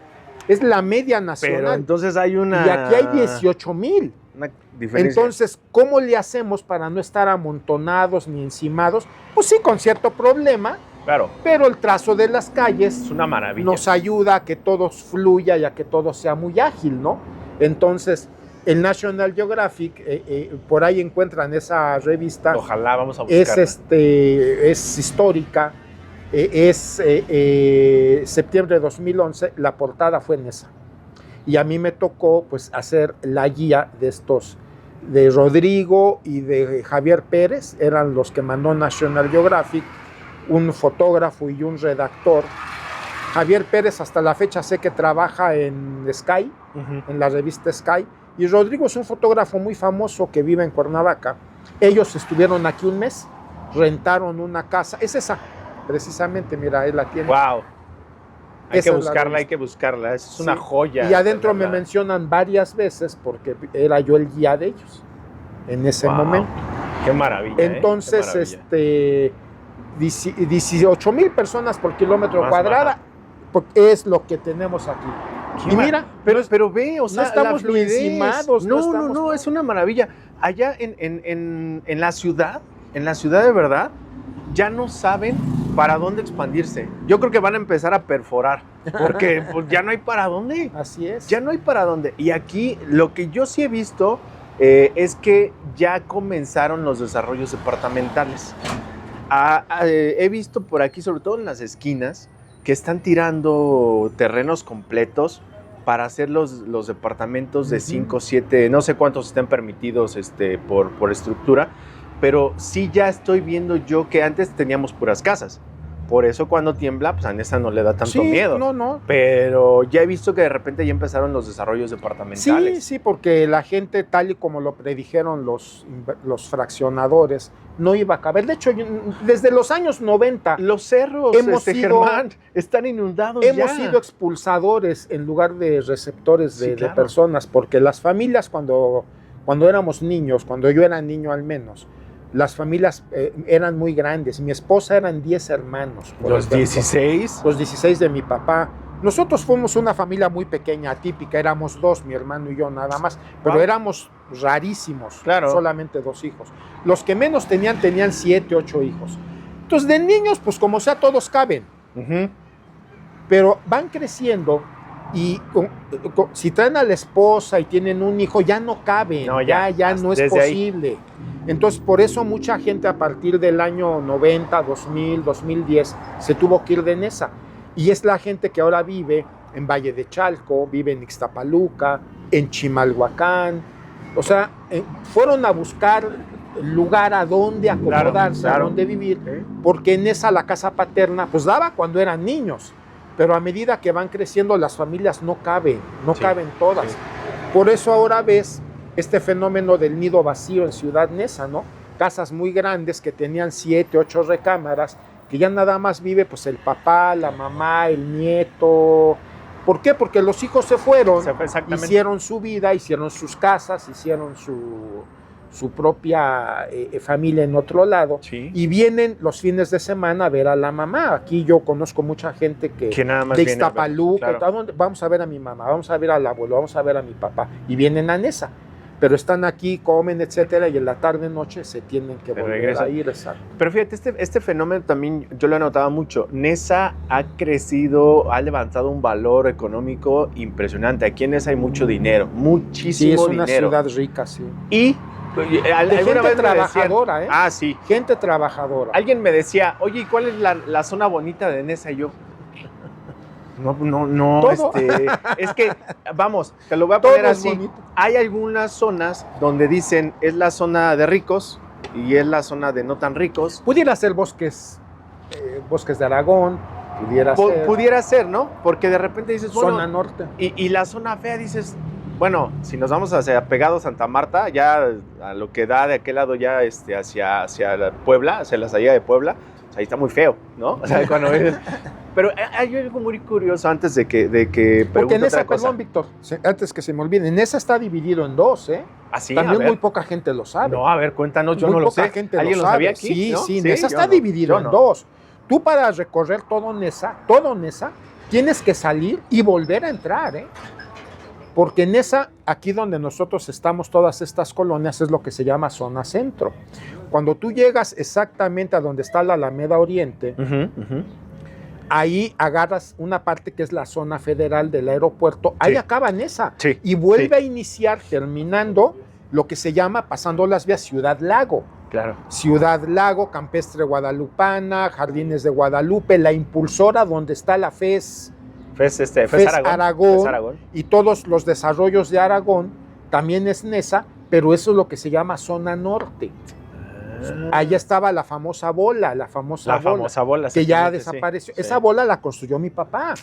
Es la media nacional. Pero entonces hay una... Y aquí hay 18,000. Una diferencia. Entonces, ¿cómo le hacemos para no estar amontonados ni encimados? Pues sí, con cierto problema. Claro. Pero el trazo de las calles es una maravilla. Nos ayuda a que todo fluya y a que todo sea muy ágil, ¿no? Entonces, el National Geographic, por ahí encuentran esa revista. Ojalá, vamos a buscarla. Es histórica, septiembre de 2011, la portada fue en esa. Y a mí me tocó, pues, hacer la guía de estos de Rodrigo y de Javier Pérez, eran los que mandó National Geographic, un fotógrafo y un redactor. Javier Pérez hasta la fecha sé que trabaja en Sky, en la revista Sky, y Rodrigo es un fotógrafo muy famoso que vive en Cuernavaca. Ellos estuvieron aquí un mes, rentaron una casa, es esa, precisamente, mira, él la tiene. ¡Wow! Hay Esa que es la buscarla, hay revista. que buscarla. Es Sí. una joya. Y adentro me tenerla. mencionan varias veces porque era yo el guía de ellos en ese Wow. momento. Qué maravilla. Entonces, Qué maravilla. 18,000 personas por kilómetro Más cuadrado baja. es lo que tenemos aquí. Qué Y mira, pero ve, o sea, estamos la fluidez. ni encimados, no No, estamos- no, es una maravilla. Allá en la ciudad de verdad, ya no saben para dónde expandirse. Yo creo que van a empezar a perforar, porque pues, ya no hay para dónde. así es. Ya no hay para dónde. Y aquí lo que yo sí he visto es que ya comenzaron los desarrollos departamentales. He visto por aquí, sobre todo en las esquinas, que están tirando terrenos completos para hacer los departamentos de Ujú. 5, 7, no sé cuántos estén permitidos por estructura, pero sí ya estoy viendo yo que antes teníamos puras casas. Por eso cuando tiembla, pues a Nesa no le da tanto Sí, miedo. No. Pero ya he visto que de repente ya empezaron los desarrollos departamentales. Sí, sí, porque la gente, tal y como lo predijeron los fraccionadores, no iba a caber. De hecho, desde los años 90 Los cerros, Hemos sido- Germán, están inundados hemos ya. sido expulsadores en lugar de receptores Sí, de claro. personas, porque las familias cuando éramos niños, cuando yo era niño al menos, las familias eran muy grandes. Mi esposa eran 10 hermanos. por Los ejemplo. 16. Los 16 de mi papá. Nosotros fuimos una familia muy pequeña, atípica, éramos 2, mi hermano y yo nada más, pero Wow. éramos rarísimos, Claro. solamente 2 hijos. Los que menos tenían 7, 8 hijos. Entonces, de niños, pues como sea, todos caben, Ujú. pero van creciendo y si traen a la esposa y tienen un hijo, ya no caben, No, ya ya, no es desde ahí. posible. Entonces, por eso mucha gente a partir del año 90, 2000, 2010 se tuvo que ir de Nesa. Y es la gente que ahora vive en Valle de Chalco, vive en Ixtapaluca, en Chimalhuacán. O sea, fueron a buscar lugar a donde acomodarse, claro. a donde vivir, porque en esa la casa paterna pues daba cuando eran niños, pero a medida que van creciendo las familias no caben Sí, todas. sí. Por eso ahora ves este fenómeno del nido vacío en Ciudad Neza, ¿no? Casas muy grandes que tenían 7, 8 recámaras, que ya nada más vive pues el papá, la mamá, el nieto. ¿Por qué? Porque los hijos se fueron, Exactamente. hicieron su vida, hicieron sus casas, hicieron su propia familia en otro lado, Sí. y vienen los fines de semana a ver a la mamá. Aquí yo conozco mucha gente que nada más de viene a ver, Ixtapaluca, claro. ¿a dónde? Vamos a ver a mi mamá, vamos a ver al abuelo, vamos a ver a mi papá, y vienen a Nesa, pero están aquí, comen, etcétera, y en la tarde noche se tienen que Se volver regresan. a ir. Exacto. Pero fíjate, este fenómeno también yo lo he notado mucho. Nesa ha crecido, ha levantado un valor económico impresionante. Aquí en Nesa hay mucho dinero, muchísimo Sí, es una dinero. ciudad rica, sí. Y De alguna gente vez me decían- trabajadora, ¿eh? Ah, sí. Gente trabajadora. Alguien me decía, oye, ¿y cuál es la zona bonita de Nesa? Y yo, no, Todo. es que, vamos, te lo voy a Todo poner es así. bonito. Hay algunas zonas donde dicen, es la zona de ricos y es la zona de no tan ricos. Pudiera ser bosques de Aragón, pudiera ser Pudiera ser, ¿no? Porque de repente dices, bueno, zona norte. y la zona fea dices, bueno, si nos vamos hacia pegado Santa Marta, ya a lo que da de aquel lado ya hacia la Puebla, hacia la salida de Puebla, pues ahí está muy feo, ¿no? O sea, cuando ves... Pero hay algo muy curioso antes de que Porque pregunte en esa, otra cosa. perdón, Víctor, antes que se me olvide, en esa está dividido en 2, ¿eh? Así, También a ver. muy poca gente lo sabe. No, a ver, cuéntanos, yo Muy no lo poca sé. gente ¿Alguien lo sabe. sabía aquí? Sí, ¿No? sí, Nesa yo está no, dividido yo en no. 2. Tú para recorrer todo Nesa, tienes que salir y volver a entrar, ¿eh? Porque Nesa, aquí donde nosotros estamos, todas estas colonias, es lo que se llama zona centro. Cuando tú llegas exactamente a donde está la Alameda Oriente, ahí agarras una parte que es la zona federal del aeropuerto, ahí Sí. acaba Nesa, Sí, y vuelve sí. a iniciar terminando lo que se llama, pasando las vías, Ciudad Lago. Claro. Ciudad Lago, Campestre Guadalupana, Jardines de Guadalupe, la impulsora donde está la FES FES FES Aragón. FES Aragón. y todos los desarrollos de Aragón, también es Nesa, pero eso es lo que se llama zona norte. Allá estaba la famosa bola, que ya desapareció. Sí. Esa bola la construyó mi papá.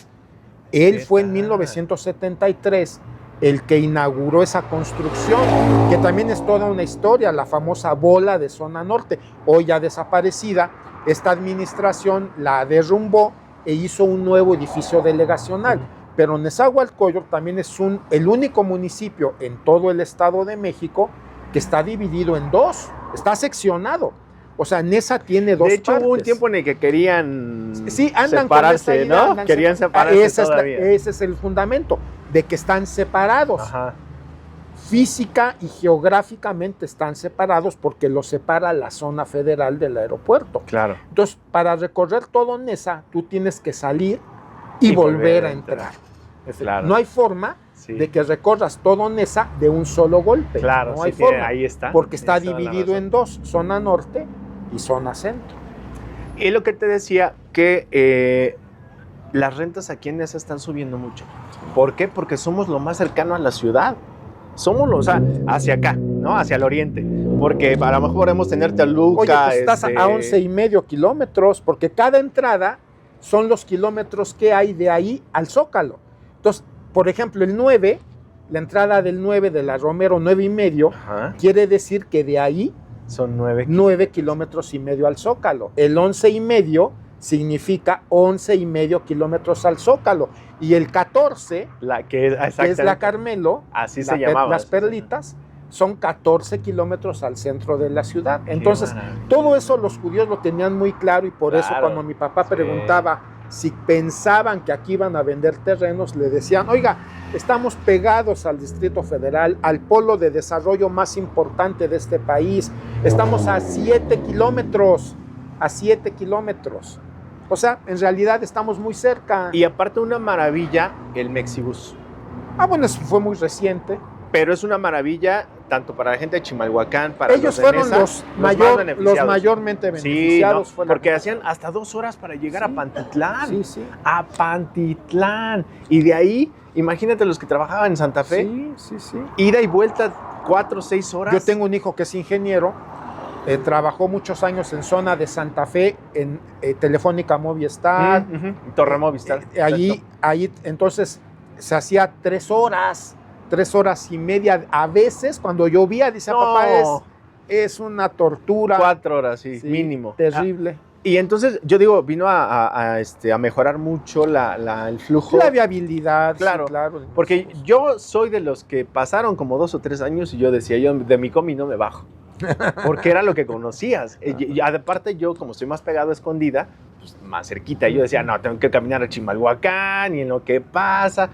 Él fue en 1973 el que inauguró esa construcción, que también es toda una historia, la famosa bola de zona norte, hoy ya desaparecida. Esta administración la derrumbó e hizo un nuevo edificio delegacional. Pero Nezahualcóyotl también es el único municipio en todo el Estado de México que está dividido en dos, está seccionado. O sea, Neza tiene dos partes. De hecho, hubo un tiempo en el que querían separarse, ¿no? Querían separarse todavía. Ese es el fundamento, de que están separados. Ajá. Física y geográficamente están separados porque los separa la zona federal del aeropuerto. Claro. Entonces, para recorrer todo Neza, tú tienes que salir y volver a entrar. Claro. No hay forma de que recorras todo Neza de un solo golpe. Claro, no hay forma. Ahí está. Porque está dividido en dos, zona norte y zona centro. Y lo que te decía, que las rentas aquí en Neza están subiendo mucho. ¿Por qué? Porque somos lo más cercano a la ciudad. Somos hacia acá, ¿no? Hacia el oriente. Porque a lo mejor podemos tener Toluca. Oye, pues estás a 11.5 kilómetros, porque cada entrada son los kilómetros que hay de ahí al Zócalo. Entonces, por ejemplo, el 9, la entrada del 9 de la Romero, 9.5, quiere decir que de ahí son 9 kilómetros y medio al Zócalo. El 11.5 significa 11.5 kilómetros al Zócalo. Y el 14, que es la Carmelo, así se llamaba, las Perlitas, son 14 kilómetros al centro de la ciudad. Entonces, todo eso los judíos lo tenían muy claro, y por eso cuando mi papá preguntaba si pensaban que aquí iban a vender terrenos, le decían, oiga, estamos pegados al Distrito Federal, al polo de desarrollo más importante de este país, estamos a 7 kilómetros, o sea, en realidad estamos muy cerca. Y aparte una maravilla, el Mexibus. Bueno, eso fue muy reciente. Pero es una maravilla tanto para la gente de Chimalhuacán, para ellos fueron los mayormente beneficiados. Sí, ¿no? Porque hacían hasta 2 horas para llegar a Pantitlán. Sí. A Pantitlán. Y de ahí, imagínate los que trabajaban en Santa Fe. Sí. Ida y vuelta 4 o 6 horas. Yo tengo un hijo que es ingeniero. Trabajó muchos años en zona de Santa Fe, en Telefónica Movistar. Torre Movistar. Ahí, entonces, se hacía 3 horas. 3.5 horas. A veces, cuando llovía, dice papá, es una tortura. 4 horas, sí, mínimo. Terrible. Y entonces, yo digo, vino a mejorar mucho el flujo. La viabilidad. Claro. Porque yo soy de los que pasaron como 2 o 3 años y yo decía, yo de mi combi no me bajo. Porque era lo que conocías. Y aparte, yo, como estoy más pegado a Escondida, pues más cerquita, yo decía, no, tengo que caminar a Chimalhuacán y en lo que pasa.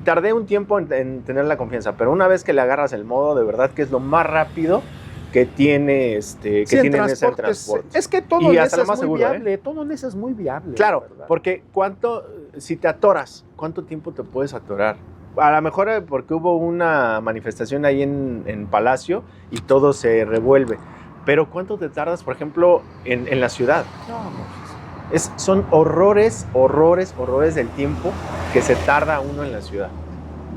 Tardé un tiempo en tener la confianza, pero una vez que le agarras el modo, de verdad que es lo más rápido que tiene tiene Neza en transporte. Es que todo Neza es muy seguro, viable, todo Neza es muy viable. Claro, porque si te atoras, ¿cuánto tiempo te puedes atorar? A lo mejor porque hubo una manifestación ahí en Palacio y todo se revuelve. Pero ¿cuánto te tardas, por ejemplo, en la ciudad? Son horrores del tiempo que se tarda uno en la ciudad.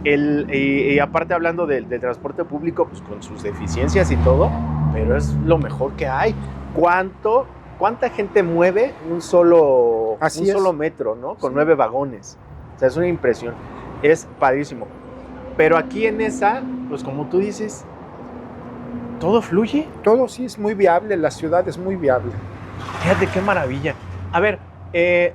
Y aparte hablando del transporte público, pues con sus deficiencias y todo, pero es lo mejor que hay. ¿Cuánta gente mueve un solo metro, ¿no? Con 9 vagones. O sea, es una impresión. Es padrísimo. Pero aquí en esa, pues como tú dices, todo fluye. Todo sí es muy viable, la ciudad es muy viable. Fíjate qué maravilla. A ver, ¿de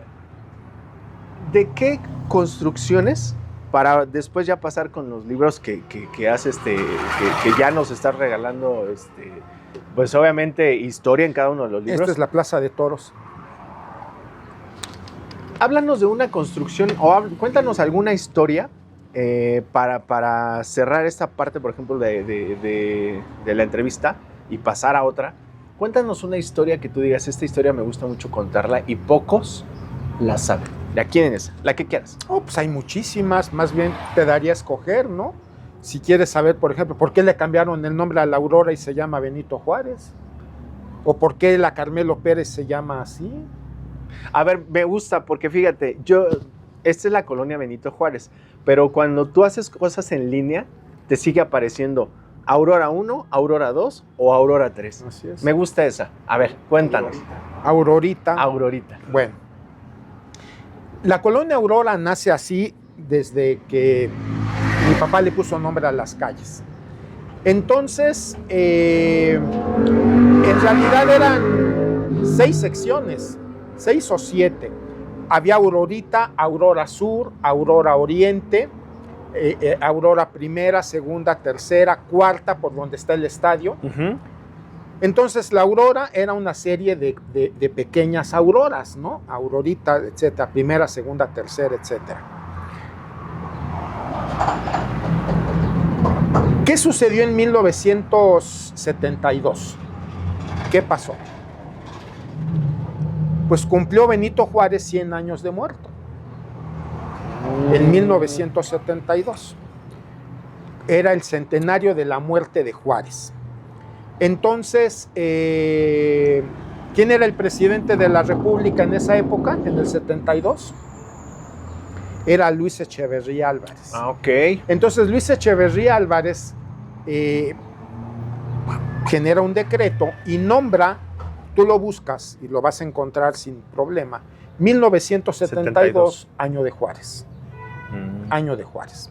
qué construcciones, para después ya pasar con los libros que haces, que ya nos estás regalando, pues obviamente historia en cada uno de los libros? Esta es la Plaza de Toros. Háblanos de una construcción, o cuéntanos alguna historia para cerrar esta parte, por ejemplo, de la entrevista y pasar a otra. Cuéntanos una historia que tú digas, esta historia me gusta mucho contarla y pocos la saben. ¿De quién es? La que quieras. Pues hay muchísimas, más bien te daría a escoger, ¿no? Si quieres saber, por ejemplo, por qué le cambiaron el nombre a la Aurora y se llama Benito Juárez, o por qué la Carmelo Pérez se llama así. A ver, me gusta porque fíjate, esta es la colonia Benito Juárez, pero cuando tú haces cosas en línea, te sigue apareciendo ¿Aurora 1, Aurora 2 o Aurora 3? Así es. Me gusta esa. A ver, cuéntanos. Aurorita. Aurorita. Bueno, la colonia Aurora nace así desde que mi papá le puso nombre a las calles. Entonces, en realidad eran 6 secciones, 6 o 7. Había Aurorita, Aurora Sur, Aurora Oriente, Aurora Primera, Segunda, Tercera, Cuarta, por donde está el estadio. Uh-huh. Entonces, la Aurora era una serie de pequeñas auroras, ¿no? Aurorita, etcétera, primera, segunda, tercera, etcétera. ¿Qué sucedió en 1972? ¿Qué pasó? Pues cumplió Benito Juárez 100 años de muerto. En 1972. Era el centenario de la muerte de Juárez. Entonces, ¿quién era el presidente de la República en esa época, en el 72? Era Luis Echeverría Álvarez. Ah, ok. Entonces, Luis Echeverría Álvarez genera un decreto y nombra, tú lo buscas y lo vas a encontrar sin problema, 1972, año de Juárez. Año de Juárez.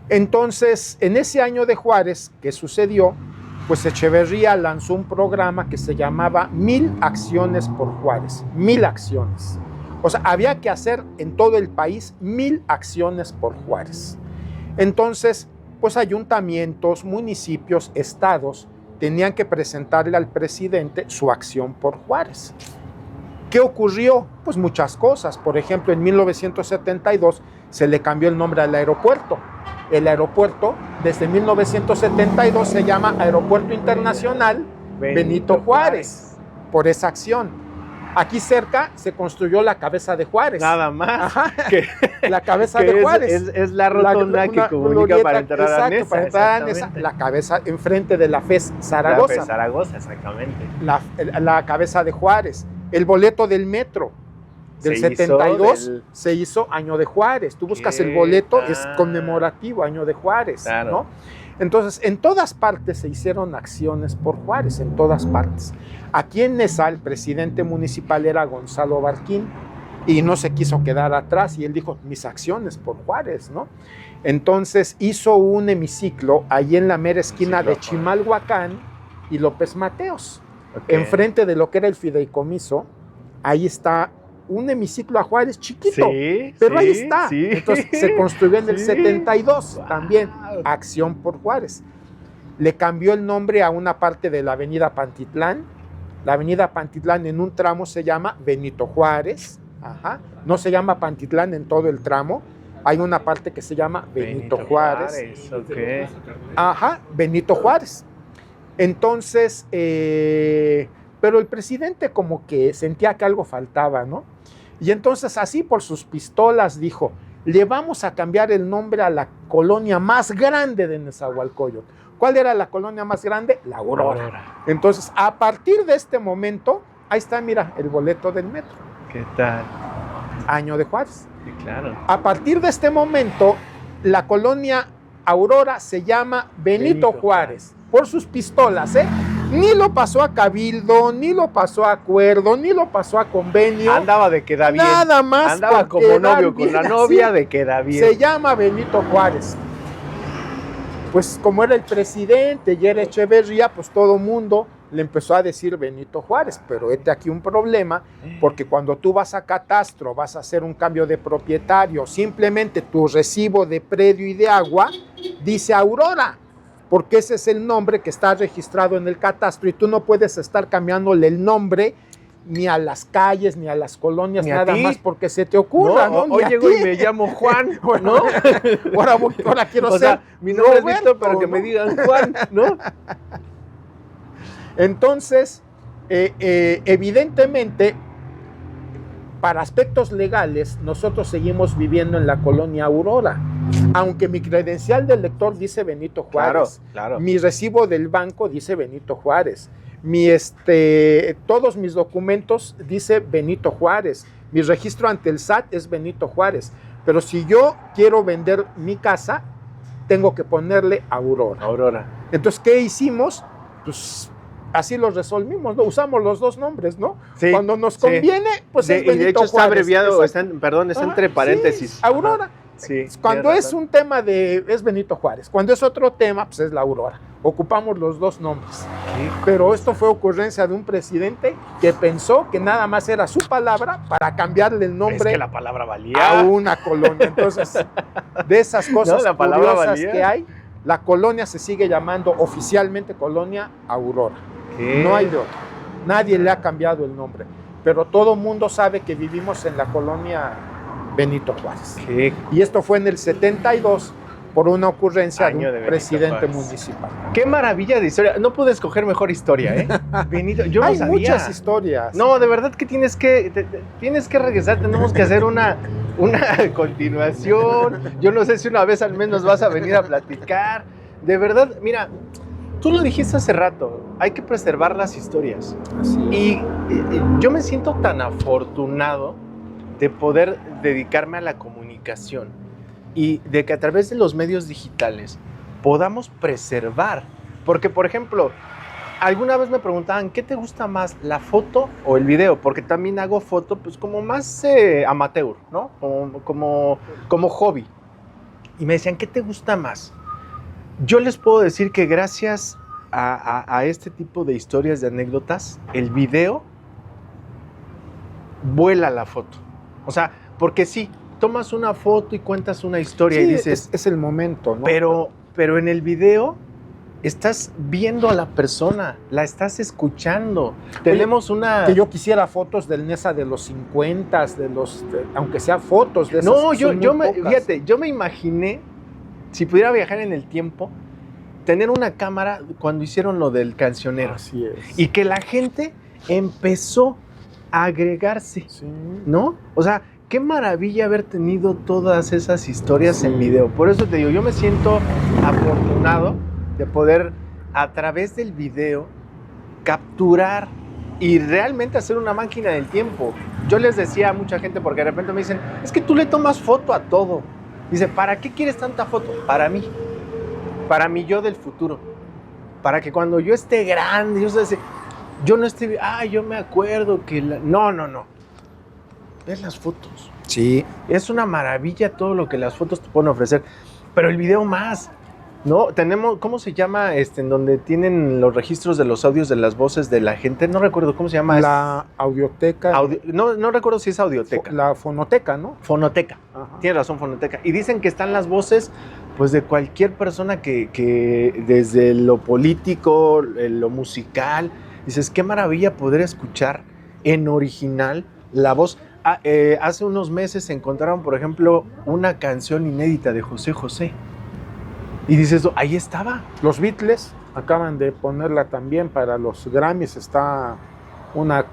Entonces, en ese año de Juárez, ¿qué sucedió? Pues Echeverría lanzó un programa que se llamaba 1000 acciones por Juárez. 1000 acciones. O sea, había que hacer en todo el país 1000 acciones por Juárez. Entonces, pues ayuntamientos, municipios, estados tenían que presentarle al presidente su acción por Juárez. ¿Qué ocurrió? Pues muchas cosas. Por ejemplo, en 1972 se le cambió el nombre al aeropuerto. El aeropuerto, desde 1972, se llama Aeropuerto Internacional Benito Juárez, por esa acción. Aquí cerca se construyó la Cabeza de Juárez. Nada más. La Cabeza de Juárez. Es la rotonda que comunica para entrar a Nesa. Para entrar a Nesa, la cabeza enfrente de la FES Zaragoza. La FES Zaragoza, exactamente. La Cabeza de Juárez. El boleto del metro del 72 se hizo año de Juárez. Tú buscas el boleto, es conmemorativo, año de Juárez, claro. ¿No? Entonces, en todas partes se hicieron acciones por Juárez, en todas partes. Aquí en Nesa, el presidente municipal era Gonzalo Barquín y no se quiso quedar atrás y él dijo, mis acciones por Juárez, ¿no? Entonces hizo un hemiciclo ahí en la mera esquina de Chimalhuacán y López Mateos. Okay. Enfrente de lo que era el fideicomiso, ahí está un hemiciclo a Juárez chiquito, pero ahí está. Sí. Entonces se construyó en el 72 también, Acción por Juárez. Le cambió el nombre a una parte de la avenida Pantitlán. La avenida Pantitlán en un tramo se llama Benito Juárez. Ajá. No se llama Pantitlán en todo el tramo. Hay una parte que se llama Benito Juárez. Okay. Ajá, Benito Juárez. Entonces, pero el presidente como que sentía que algo faltaba, ¿no? Y entonces así por sus pistolas dijo, le vamos a cambiar el nombre a la colonia más grande de Nezahualcóyotl. ¿Cuál era la colonia más grande? La Aurora. Entonces, a partir de este momento, ahí está, mira, el boleto del metro. ¿Qué tal? Año de Juárez. Sí, claro. A partir de este momento, la colonia Aurora se llama Benito Juárez. Por sus pistolas, ¿eh? Ni lo pasó a cabildo, ni lo pasó a acuerdo, ni lo pasó a convenio. Andaba de queda bien. Nada más. Andaba como novio con la novia de queda bien. Se llama Benito Juárez. Pues como era el presidente y era Echeverría, pues todo mundo le empezó a decir Benito Juárez. Pero este aquí un problema, porque cuando tú vas a catastro, vas a hacer un cambio de propietario, simplemente tu recibo de predio y de agua dice Aurora, porque ese es el nombre que está registrado en el catastro y tú no puedes estar cambiándole el nombre ni a las calles, ni a las colonias, ni nada más porque se te ocurra, ¿no? Hoy llego y me llamo Juan, ¿no? ahora quiero ser sea, mi nombre Roberto, es Víctor, pero que me digan Juan, ¿no? Entonces, evidentemente, para aspectos legales, nosotros seguimos viviendo en la colonia Aurora. Aunque mi credencial del lector dice Benito Juárez, claro. Mi recibo del banco dice Benito Juárez, todos mis documentos dice Benito Juárez, mi registro ante el SAT es Benito Juárez, pero si yo quiero vender mi casa, tengo que ponerle Aurora. Aurora. Entonces, ¿qué hicimos? Pues así lo resolvimos, ¿no? Usamos los dos nombres, ¿no? Sí, Cuando nos sí. conviene, pues es Y de Benito hecho está Juárez. abreviado, Exacto. está entre paréntesis. Sí, Aurora. Sí, Cuando tienes es razón. un tema es Benito Juárez. Cuando es otro tema, pues es la Aurora. Ocupamos los dos nombres. Pero esto fue ocurrencia de un presidente que pensó que nada más era su palabra para cambiarle el nombre Es que la palabra valía. a una colonia. Entonces, de esas cosas No, la palabra curiosas valía. que hay, la colonia se sigue llamando oficialmente Colonia Aurora. ¿Qué? No hay de otra. Nadie le ha cambiado el nombre. Pero todo mundo sabe que vivimos en la colonia Benito Juárez. ¿Qué? Y esto fue en el 72 por una ocurrencia Año de de un Benito presidente Juárez. municipal. Qué maravilla de historia. No pude escoger mejor historia, ¿eh? Benito, yo no Hay sabía. muchas historias. No, de verdad que tienes que regresar. Tenemos que hacer una continuación. Yo no sé si una vez al menos vas a venir a platicar. De verdad, mira, tú lo dijiste hace rato. Hay que preservar las historias. Así es. Y yo me siento tan afortunado de poder dedicarme a la comunicación y de que a través de los medios digitales podamos preservar. Porque, por ejemplo, alguna vez me preguntaban, ¿qué te gusta más, la foto o el video? Porque también hago foto, pues como más amateur, ¿no? Como hobby. Y me decían, ¿qué te gusta más? Yo les puedo decir que gracias a este tipo de historias, de anécdotas, el video vuela la foto. O sea, porque sí, tomas una foto y cuentas una historia y Sí, dices, es el momento, ¿no? pero en el video estás viendo a la persona, la estás escuchando. Tenemos una... Que yo quisiera fotos del Nesa de los 50, aunque sea fotos de esas. No, que son yo muy me, pocas. fíjate, yo me imaginé, si pudiera viajar en el tiempo, tener una cámara cuando hicieron lo del cancionero. Así es. Y que la gente empezó a agregarse, Sí. ¿no? O sea, qué maravilla haber tenido todas esas historias Sí. en video. Por eso te digo, yo me siento afortunado de poder, a través del video, capturar y realmente hacer una máquina del tiempo. Yo les decía a mucha gente, porque de repente me dicen, es que tú le tomas foto a todo. Dice, ¿para qué quieres tanta foto? Para mí yo del futuro. Para que cuando yo esté grande, yo no esté, yo me acuerdo que... No. Ves las fotos. Sí. Es una maravilla todo lo que las fotos te pueden ofrecer. Pero el video más, ¿no? Tenemos, ¿cómo se llama? En donde tienen los registros de los audios de las voces de la gente. No recuerdo cómo se llama. La audioteca. No recuerdo si es audioteca. La fonoteca, ¿no? Fonoteca. Ajá. Tienes razón, fonoteca. Y dicen que están las voces, pues, de cualquier persona que desde lo político, lo musical, dices, qué maravilla poder escuchar en original la voz. Hace unos meses encontraron, por ejemplo, una canción inédita de José José. Y dices, ahí estaba. Los Beatles acaban de ponerla también para los Grammys. Está una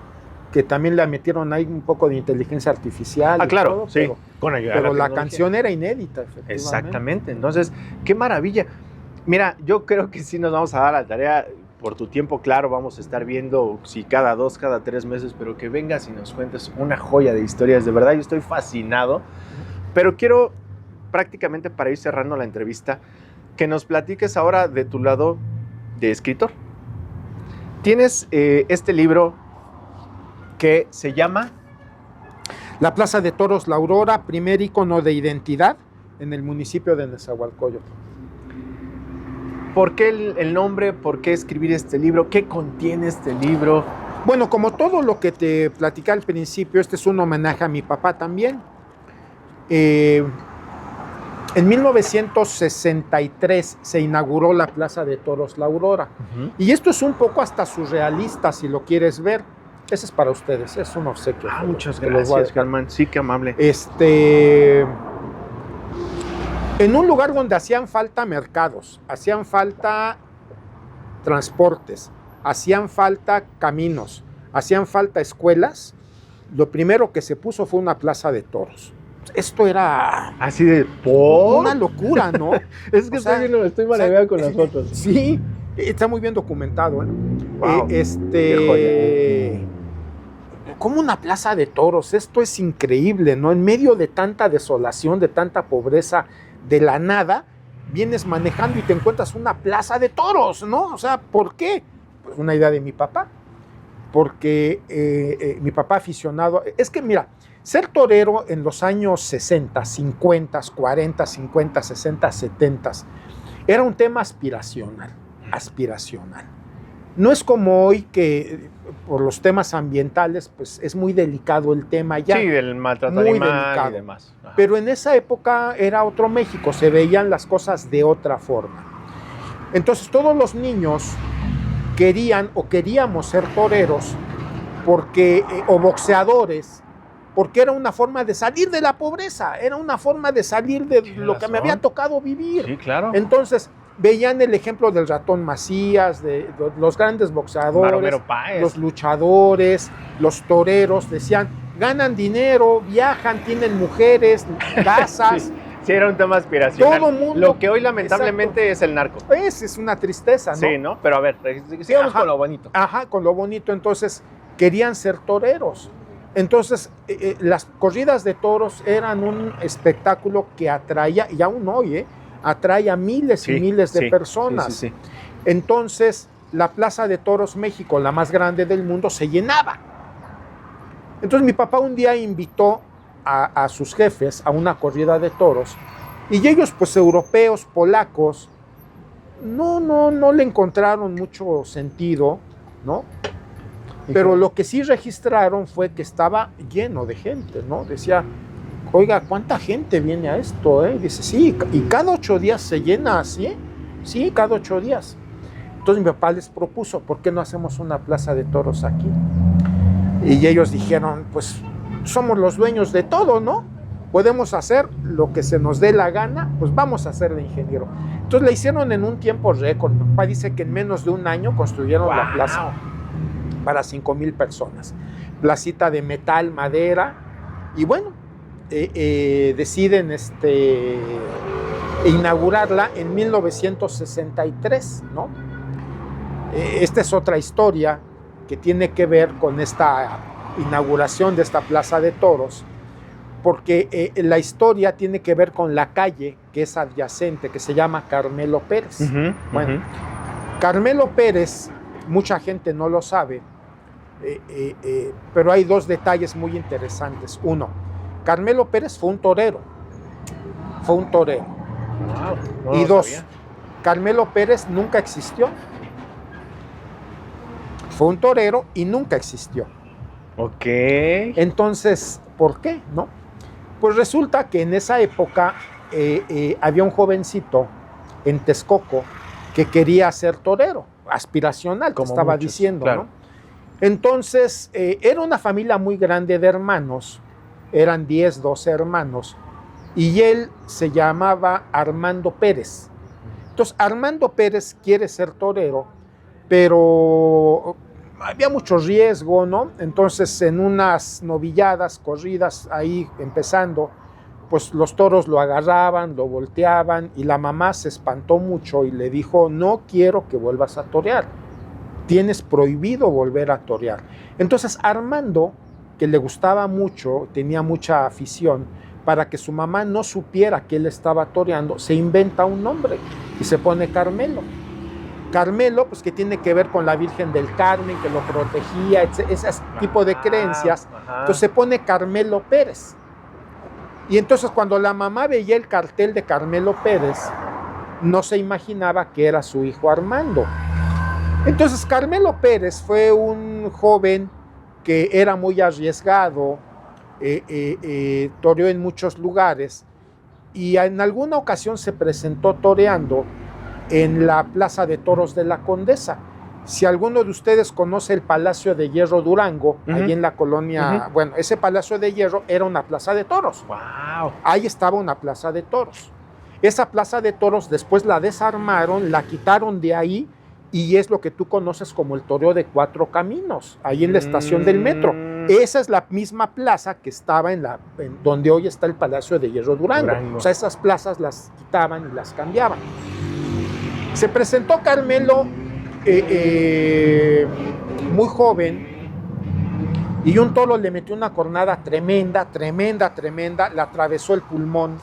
que también le metieron ahí un poco de inteligencia artificial. y Claro, todo, sí. Con ayuda de Pero la tecnología. canción era inédita, efectivamente. Exactamente. Entonces, qué maravilla. Mira, yo creo que sí nos vamos a dar la tarea. Por tu tiempo, claro, vamos a estar viendo si cada 2, cada 3 meses, pero que vengas y nos cuentes una joya de historias. De verdad, yo estoy fascinado. Pero quiero, prácticamente para ir cerrando la entrevista, que nos platiques ahora de tu lado de escritor. Tienes este libro que se llama... La Plaza de Toros La Aurora, primer ícono de identidad en el municipio de Nezahualcóyotl. ¿Por qué el nombre? ¿Por qué escribir este libro? ¿Qué contiene este libro? Bueno, como todo lo que te platicé al principio, este es un homenaje a mi papá también. En 1963 se inauguró la Plaza de Toros La Aurora. Y esto es un poco hasta surrealista, si lo quieres ver. Ese es para ustedes, es un obsequio. Muchas Te los voy a gracias, dejar. Germán. Sí, qué amable. En un lugar donde hacían falta mercados, hacían falta transportes, hacían falta caminos, hacían falta escuelas, lo primero que se puso fue una plaza de toros. Esto era Así de... ¿por? una locura, ¿no? Es que O sea, estoy maravillado con las fotos. Sí, está muy bien documentado, ¿eh? Wow, qué Como una plaza de toros, esto es increíble, ¿no? En medio de tanta desolación, de tanta pobreza, de la nada, vienes manejando y te encuentras una plaza de toros, ¿no? O sea, ¿por qué? Pues una idea de mi papá, porque mi papá aficionado, es que mira, ser torero en los años 60, 50, 40, 50, 60, 70, era un tema aspiracional. No es como hoy que por los temas ambientales, pues es muy delicado el tema ya. Sí, del maltrato muy animal delicado. y demás. Ajá. Pero en esa época era otro México, se veían las cosas de otra forma. Entonces todos los niños querían o queríamos ser toreros porque, o boxeadores, porque era una forma de salir de la pobreza, era una forma de salir de lo que me había tocado vivir. Sí, claro. Entonces veían el ejemplo del Ratón Macías, de los grandes boxeadores, los luchadores, los toreros, decían, ganan dinero, viajan, tienen mujeres, casas. Sí, era un tema aspiracional. Todo mundo. Lo que hoy lamentablemente es el narco. Es una tristeza, ¿no? Sí, ¿no? Pero a ver, sigamos con lo bonito. Ajá, con lo bonito. Entonces, querían ser toreros. Entonces, las corridas de toros eran un espectáculo que atraía, y aún hoy, atrae a miles y miles de personas. Sí. Entonces, la Plaza de Toros México, la más grande del mundo, se llenaba. Entonces, mi papá un día invitó a sus jefes a una corrida de toros, y ellos, pues europeos, polacos, no le encontraron mucho sentido, ¿no? Pero lo que sí registraron fue que estaba lleno de gente, ¿no? Decía, oiga, ¿cuánta gente viene a esto? Dice, sí, y cada 8 días se llena así, sí, cada 8 días. Entonces mi papá les propuso, ¿por qué no hacemos una plaza de toros aquí? Y ellos dijeron, pues somos los dueños de todo, ¿no? Podemos hacer lo que se nos dé la gana, pues vamos a hacerle, ingeniero. Entonces la hicieron en un tiempo récord. Mi papá dice que en menos de un año construyeron la plaza para 5,000 personas. Placita de metal, madera, y bueno, deciden inaugurarla en 1963, ¿no? Esta es otra historia que tiene que ver con esta inauguración de esta plaza de toros, porque la historia tiene que ver con la calle que es adyacente, que se llama Carmelo Pérez. Bueno, Carmelo Pérez, mucha gente no lo sabe, pero hay 2 detalles muy interesantes. Uno, Carmelo Pérez fue un torero. Wow, y 2, Carmelo Pérez nunca existió. Fue un torero y nunca existió. Ok. Entonces, ¿por qué? ¿No? Pues resulta que en esa época había un jovencito en Texcoco que quería ser torero, aspiracional, como estaba diciendo, claro, ¿no? Entonces, era una familia muy grande de hermanos, eran 10, 12 hermanos, y él se llamaba Armando Pérez. Entonces, Armando Pérez quiere ser torero, pero había mucho riesgo, ¿no? Entonces, en unas novilladas, corridas, ahí empezando, pues los toros lo agarraban, lo volteaban, y la mamá se espantó mucho y le dijo, no quiero que vuelvas a torear, tienes prohibido volver a torear. Entonces Armando, que le gustaba mucho, tenía mucha afición, para que su mamá no supiera que él estaba toreando, se inventa un nombre y se pone Carmelo. Carmelo, pues que tiene que ver con la Virgen del Carmen, que lo protegía, ese tipo de creencias. Entonces se pone Carmelo Pérez. Y entonces cuando la mamá veía el cartel de Carmelo Pérez, no se imaginaba que era su hijo Armando. Entonces Carmelo Pérez fue un joven que era muy arriesgado, toreó en muchos lugares, y en alguna ocasión se presentó toreando en la Plaza de Toros de la Condesa. Si alguno de ustedes conoce el Palacio de Hierro Durango, allí en la colonia, bueno, ese Palacio de Hierro era una plaza de toros. Wow. Ahí estaba una plaza de toros. Esa plaza de toros después la desarmaron, la quitaron de ahí, y es lo que tú conoces como el toreo de 4 caminos, ahí en la estación del metro. Esa es la misma plaza que estaba en donde hoy está el Palacio de Hierro Durango. O sea, esas plazas las quitaban y las cambiaban. Se presentó Carmelo muy joven, y un toro le metió una cornada tremenda, le atravesó el pulmón,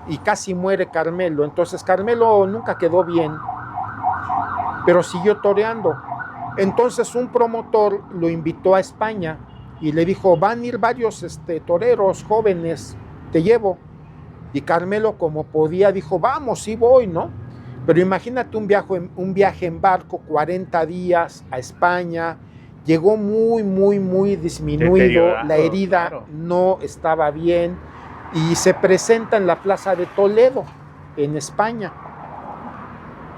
y casi muere Carmelo. Entonces Carmelo nunca quedó bien, pero siguió toreando. Entonces un promotor lo invitó a España y le dijo, van a ir varios toreros jóvenes, te llevo. Y Carmelo, como podía, dijo, vamos, sí voy, ¿no? Pero imagínate un viaje en barco, 40 días a España, llegó muy disminuido, la herida claro. No estaba bien, y se presenta en la Plaza de Toledo, en España.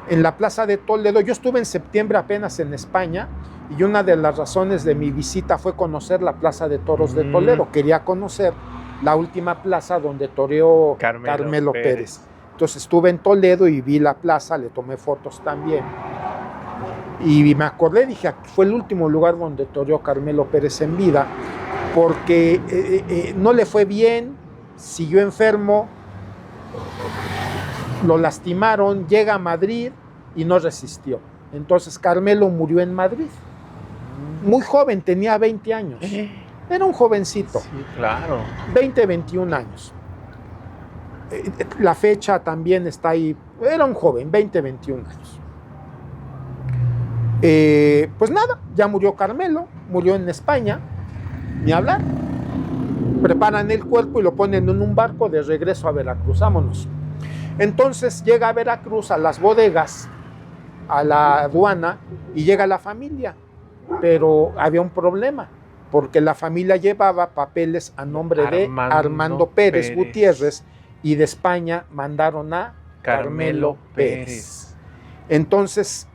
En la Plaza de Toledo, yo estuve en septiembre apenas en España, y una de las razones de mi visita fue conocer la Plaza de Toros de Toledo. Quería conocer la última plaza donde toreó Carmelo Pérez. Entonces estuve en Toledo y vi la plaza, le tomé fotos también. Y me acordé, dije, fue el último lugar donde toreó Carmelo Pérez en vida, porque no le fue bien, siguió enfermo, lo lastimaron, llega a Madrid y no resistió. Entonces Carmelo murió en Madrid. Muy joven, tenía 20 años. Era un jovencito. Sí, claro. 20, 21 años. La fecha también está ahí. Era un joven, 20, 21 años. Pues nada, ya murió Carmelo, murió en España, ni hablar. Preparan el cuerpo y lo ponen en un barco de regreso a Veracruz. Vámonos. Entonces llega a Veracruz, a las bodegas, a la aduana, y llega la familia. Pero había un problema, porque la familia llevaba papeles a nombre de Armando Pérez Gutiérrez, y de España mandaron a Carmelo Pérez. Entonces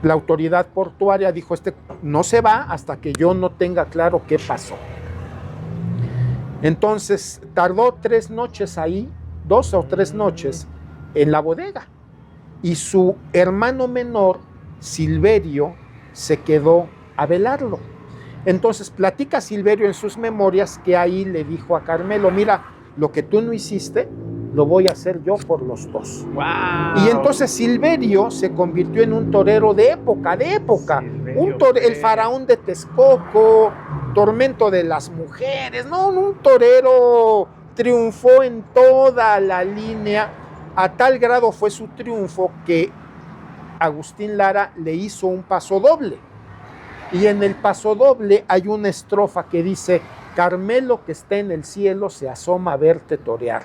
la autoridad portuaria dijo, no se va hasta que yo no tenga claro qué pasó. Entonces tardó 3 noches ahí, 2 o 3 noches en la bodega, y su hermano menor, Silverio, se quedó a velarlo. Entonces platica Silverio en sus memorias que ahí le dijo a Carmelo, mira, lo que tú no hiciste, lo voy a hacer yo por los dos. ¡Wow! Y entonces Silverio se convirtió en un torero de época. El faraón de Texcoco, tormento de las mujeres, no, un torero, triunfó en toda la línea. A tal grado fue su triunfo que Agustín Lara le hizo un pasodoble. Y en el pasodoble hay una estrofa que dice, Carmelo que está en el cielo se asoma a verte torear.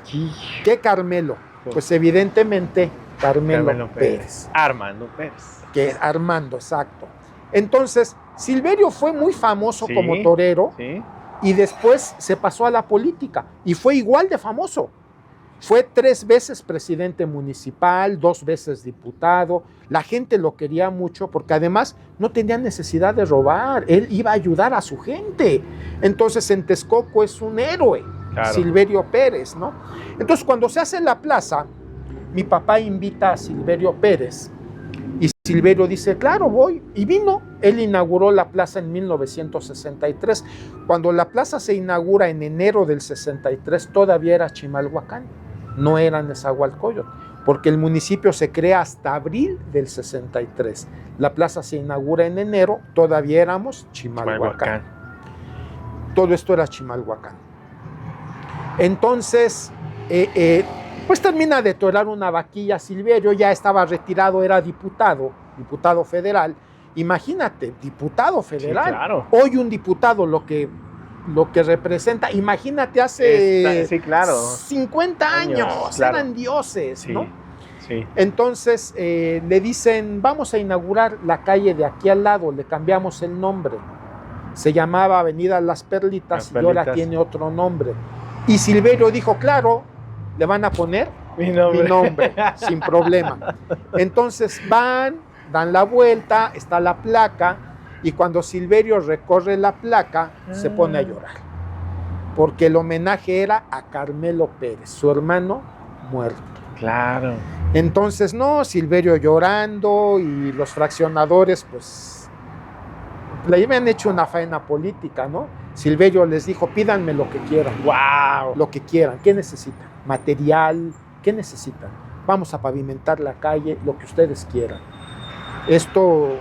¿Qué Carmelo? Pues evidentemente Carmelo Pérez. Armando Pérez. Armando, exacto. Entonces, Silverio fue muy famoso como torero, y después se pasó a la política y fue igual de famoso. Fue 3 veces presidente municipal, 2 veces diputado. La gente lo quería mucho porque además no tenía necesidad de robar. Él iba a ayudar a su gente. Entonces en Texcoco es un héroe, claro. Silverio Pérez, ¿no? Entonces cuando se hace la plaza, mi papá invita a Silverio Pérez y Silverio dice, claro, voy. Y vino. Él inauguró la plaza en 1963. Cuando la plaza se inaugura en enero del 63, todavía era Chimalhuacán. No era Nezahualcóyotl, porque el municipio se crea hasta abril del 63. La plaza se inaugura en enero, todavía éramos Chimalhuacán. Todo esto era Chimalhuacán. Entonces, pues termina de torear una vaquilla Silverio, ya estaba retirado, era diputado federal. Imagínate, diputado federal. Sí, claro. Hoy un diputado lo que representa, imagínate hace 50 años, claro. Eran dioses, ¿no? Sí. Entonces le dicen, vamos a inaugurar la calle de aquí al lado, le cambiamos el nombre. Se llamaba Avenida Las Perlitas y ahora tiene otro nombre. Y Silverio dijo, claro, le van a poner mi nombre sin problema. Entonces dan la vuelta, está la placa, y cuando Silverio recorre la placa, se pone a llorar. Porque el homenaje era a Carmelo Pérez, su hermano muerto. Claro. Entonces, Silverio llorando, y los fraccionadores, pues, le habían hecho una faena política, ¿no? Silverio les dijo, pídanme lo que quieran. ¡Wow! Lo que quieran. ¿Qué necesitan? Material. ¿Qué necesitan? Vamos a pavimentar la calle, lo que ustedes quieran. Esto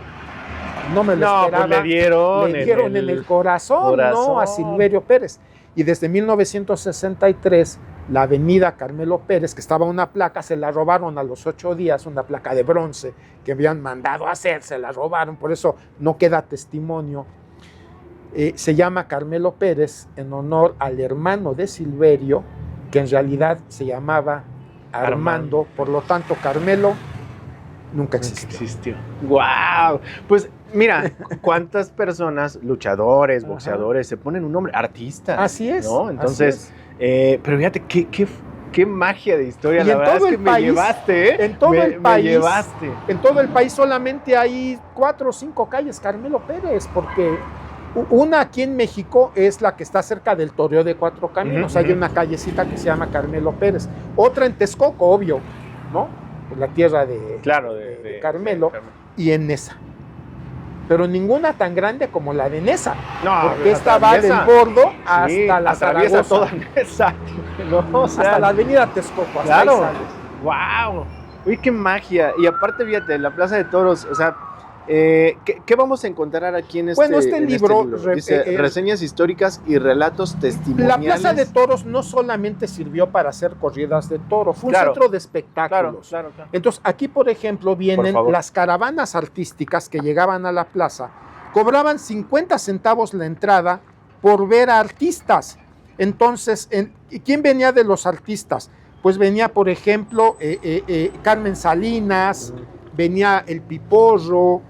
no me lo esperaba. Pues le dieron en el corazón, ¿no? A Silverio Pérez. Y desde 1963 la avenida Carmelo Pérez, que estaba una placa, se la robaron a los 8 días, una placa de bronce que habían mandado a hacer, se la robaron, por eso no queda testimonio. Se llama Carmelo Pérez en honor al hermano de Silverio, que en realidad se llamaba Armando, por lo tanto Carmelo nunca existió. ¡Wow! Pues mira, cuántas personas, luchadores, boxeadores, se ponen un nombre, artistas. Así es. ¿no? Entonces, pero fíjate, qué magia de historia, y la en verdad todo es que el país, me llevaste, ¿eh? En todo el país, me llevaste. En todo el país solamente hay 4 o 5 calles Carmelo Pérez, porque una aquí en México es la que está cerca del Toreo de 4 Caminos. Hay una callecita que se llama Carmelo Pérez. Otra en Texcoco, obvio, ¿no? En la tierra de Carmelo. Y en Nesa. Pero ninguna tan grande como la de Nesa. No, porque esta va del Bordo hasta la Zaragoza. Toda Nesa. No, o sea, hasta la avenida Texcoco. Hasta claro. ¡Wow! Uy, qué magia. Y aparte, fíjate, la Plaza de Toros, o sea, ¿qué vamos a encontrar aquí en este libro? Dice, reseñas históricas y relatos testimoniales. La Plaza de Toros no solamente sirvió para hacer corridas de toro, fue un centro de espectáculos. Claro. Entonces, aquí, por ejemplo, vienen las caravanas artísticas que llegaban a la plaza, cobraban 50 centavos la entrada por ver a artistas. Entonces, ¿quién venía de los artistas? Pues venía, por ejemplo, Carmen Salinas, venía el Piporro,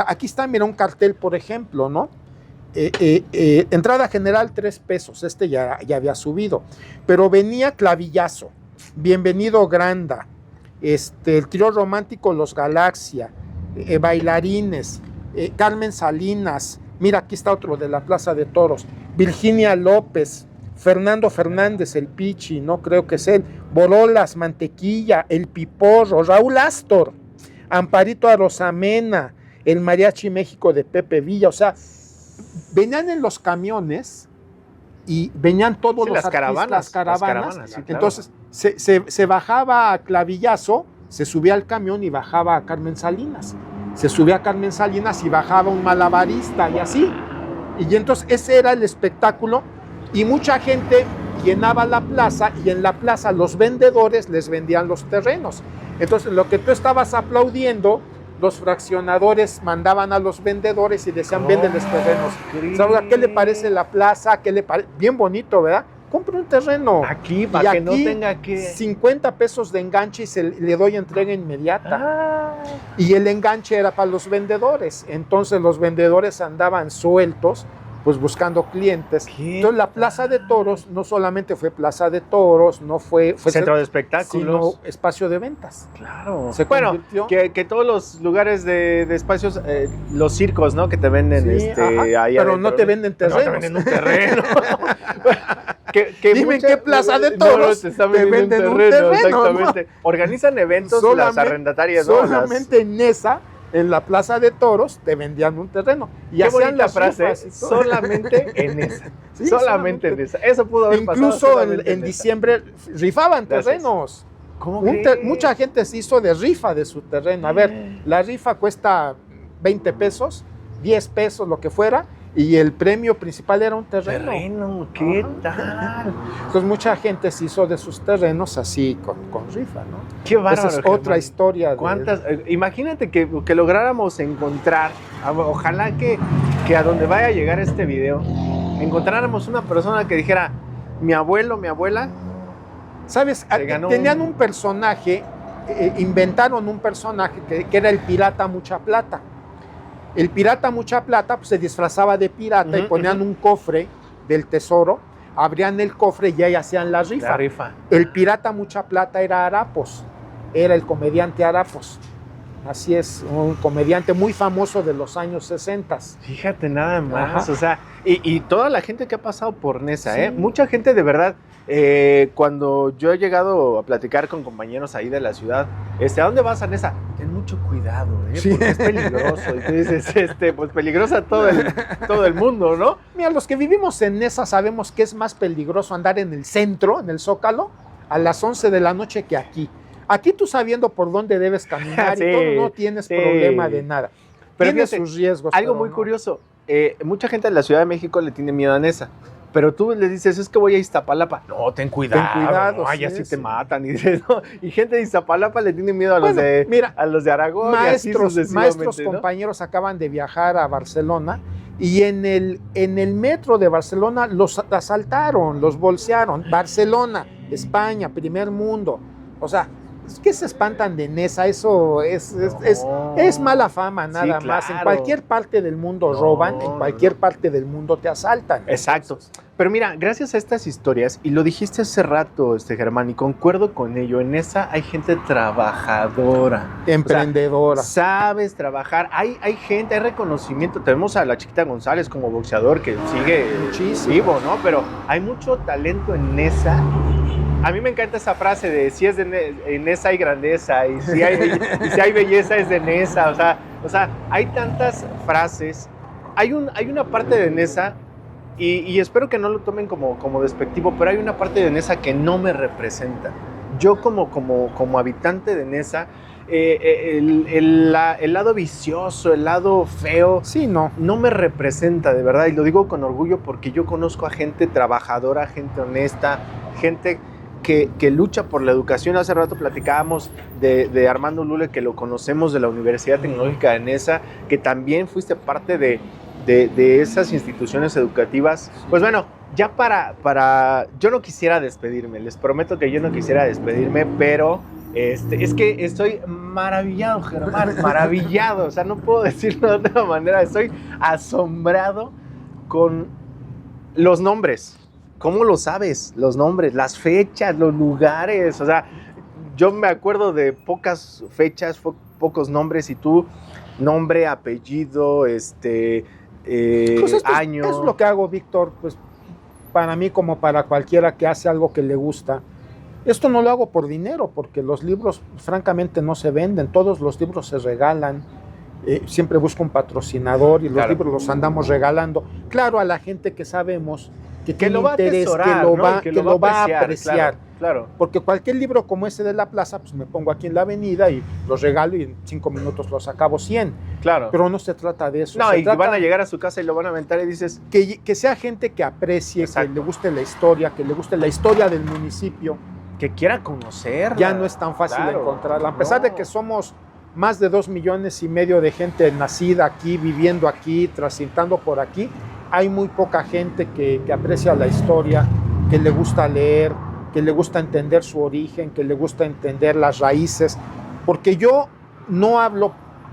aquí está, mira, un cartel, por ejemplo, ¿no? Entrada general 3 pesos, ya había subido, pero venía Clavillazo, Bienvenido Granda, el trío romántico Los Galaxia, bailarines, Carmen Salinas, mira, aquí está otro de la Plaza de Toros, Virginia López, Fernando Fernández, el Pichi, no creo que es él, Borolas, Mantequilla, el Piporro, Raúl Astor, Amparito Arosamena, el Mariachi México de Pepe Villa, o sea, venían en los camiones y venían todos los artistas, las caravanas. Sí, claro. Entonces se bajaba a Clavillazo, se subía al camión y bajaba a Carmen Salinas, se subía a Carmen Salinas y bajaba un malabarista y así, y entonces ese era el espectáculo y mucha gente llenaba la plaza y en la plaza los vendedores les vendían los terrenos. Entonces, lo que tú estabas aplaudiendo, los fraccionadores mandaban a los vendedores y decían, véndeles terrenos. ¿Qué le parece la plaza? Bien bonito, ¿verdad? Compre un terreno. Aquí, para que no tenga que... 50 pesos de enganche y le doy entrega inmediata. Y el enganche era para los vendedores. Entonces, los vendedores andaban sueltos, pues buscando clientes. Entonces la Plaza de Toros no solamente fue Plaza de Toros, no fue centro de espectáculos, sino espacio de ventas. Claro. Que todos los lugares de espacios, los circos, ¿no? Que te venden ahí pero no te venden terrenos. No te venden un terreno. Dime en qué Plaza de Toros te venden un terreno. Exactamente. ¿No? Organizan eventos las arrendatarias. Solamente en esa, en la Plaza de Toros, te vendían un terreno. Y qué bonita frase, solamente en esa. Sí, solamente en esa. Eso pudo haber pasado. Incluso en diciembre rifaban terrenos. ¿Cómo mucha gente se hizo de rifa de su terreno. A ver, la rifa cuesta 20 pesos, 10 pesos, lo que fuera, y el premio principal era un terreno. ¿Qué tal? Entonces mucha gente se hizo de sus terrenos así con rifa, ¿no? Qué bárbaro. Esa es otra historia. Imagínate que lográramos encontrar, ojalá que a donde vaya a llegar este video, encontráramos una persona que dijera, mi abuelo, mi abuela. ¿Sabes? Tenían un personaje, inventaron un personaje que era el pirata Mucha Plata. El pirata Mucha Plata pues, se disfrazaba de pirata y ponían un cofre del tesoro, abrían el cofre y ahí hacían la rifa. El pirata Mucha Plata era Arapos, era el comediante Arapos. Así es, un comediante muy famoso de los años 60. Fíjate nada más, o sea, y toda la gente que ha pasado por Nesa, mucha gente de verdad, cuando yo he llegado a platicar con compañeros ahí de la ciudad, ¿a dónde vas a Nesa? Ten mucho cuidado, porque es peligroso. Y tú dices, pues peligrosa todo el mundo, ¿no? Mira, los que vivimos en Nesa sabemos que es más peligroso andar en el centro, en el Zócalo, a las 11 de la noche que aquí. Aquí tú sabiendo por dónde debes caminar y todo, no tienes problema de nada. Pero tiene fíjate, sus riesgos. Algo muy curioso, mucha gente en la Ciudad de México le tiene miedo a Nesa. Pero tú le dices, es que voy a Iztapalapa. No, ten cuidado, no, allá sí te matan. Y, dices, no, y gente de Iztapalapa le tiene miedo a los, a los de Aragón. Maestros, ¿no? compañeros acaban de viajar a Barcelona y en el metro de Barcelona los asaltaron, los bolsearon. Barcelona, España, primer mundo. O sea, es que se espantan de Nesa, eso es mala fama, nada más. Claro. En cualquier parte del mundo roban, en cualquier parte del mundo te asaltan. Exacto. Entonces, pero mira, gracias a estas historias, y lo dijiste hace rato, Germán, y concuerdo con ello, en Nesa hay gente trabajadora. Emprendedora. O sea, sabes trabajar, hay gente, hay reconocimiento. Tenemos a la Chiquita González como boxeador que sigue vivo, ¿no? Pero hay mucho talento en Nesa. A mí me encanta esa frase de si es de Nesa hay grandeza y si hay belleza es de Nesa. O sea, hay tantas frases. Hay una parte de Nesa, y espero que no lo tomen como despectivo, pero hay una parte de Nesa que no me representa. Yo como habitante de Nesa, el lado vicioso, el lado feo, sí, no me representa, de verdad. Y lo digo con orgullo porque yo conozco a gente trabajadora, gente honesta, gente que lucha por la educación. Hace rato platicábamos de Armando Lule, que lo conocemos de la Universidad Tecnológica de Nesa, que también fuiste parte de esas instituciones educativas. Pues bueno, ya yo no quisiera despedirme, les prometo que yo no quisiera despedirme, pero es que estoy maravillado, Germán, maravillado, o sea, no puedo decirlo de otra manera, estoy asombrado con los nombres. ¿Cómo lo sabes? Los nombres, las fechas, los lugares. O sea, yo me acuerdo de pocas fechas, pocos nombres, y tú, nombre, apellido, pues año. Es lo que hago, Víctor, pues para mí como para cualquiera que hace algo que le gusta. Esto no lo hago por dinero, porque los libros francamente no se venden, todos los libros se regalan. Siempre busco un patrocinador y los libros los andamos regalando. Claro, a la gente que sabemos que tiene interés, que lo va a apreciar. Claro. Porque cualquier libro como ese de La Plaza, pues me pongo aquí en la avenida y los regalo y en 5 minutos los acabo 100. Claro. Pero no se trata de eso. No, y van a llegar a su casa y lo van a aventar y dices... Que sea gente que aprecie, exacto, que le guste la historia, que le guste la historia del municipio. Que quiera conocerla. Ya no es tan fácil encontrarla. A pesar de que somos más de 2,5 millones de gente nacida aquí, viviendo aquí, transitando por aquí, hay muy poca gente que aprecia la historia, que le gusta leer, que le gusta entender su origen, que le gusta entender las raíces, porque yo no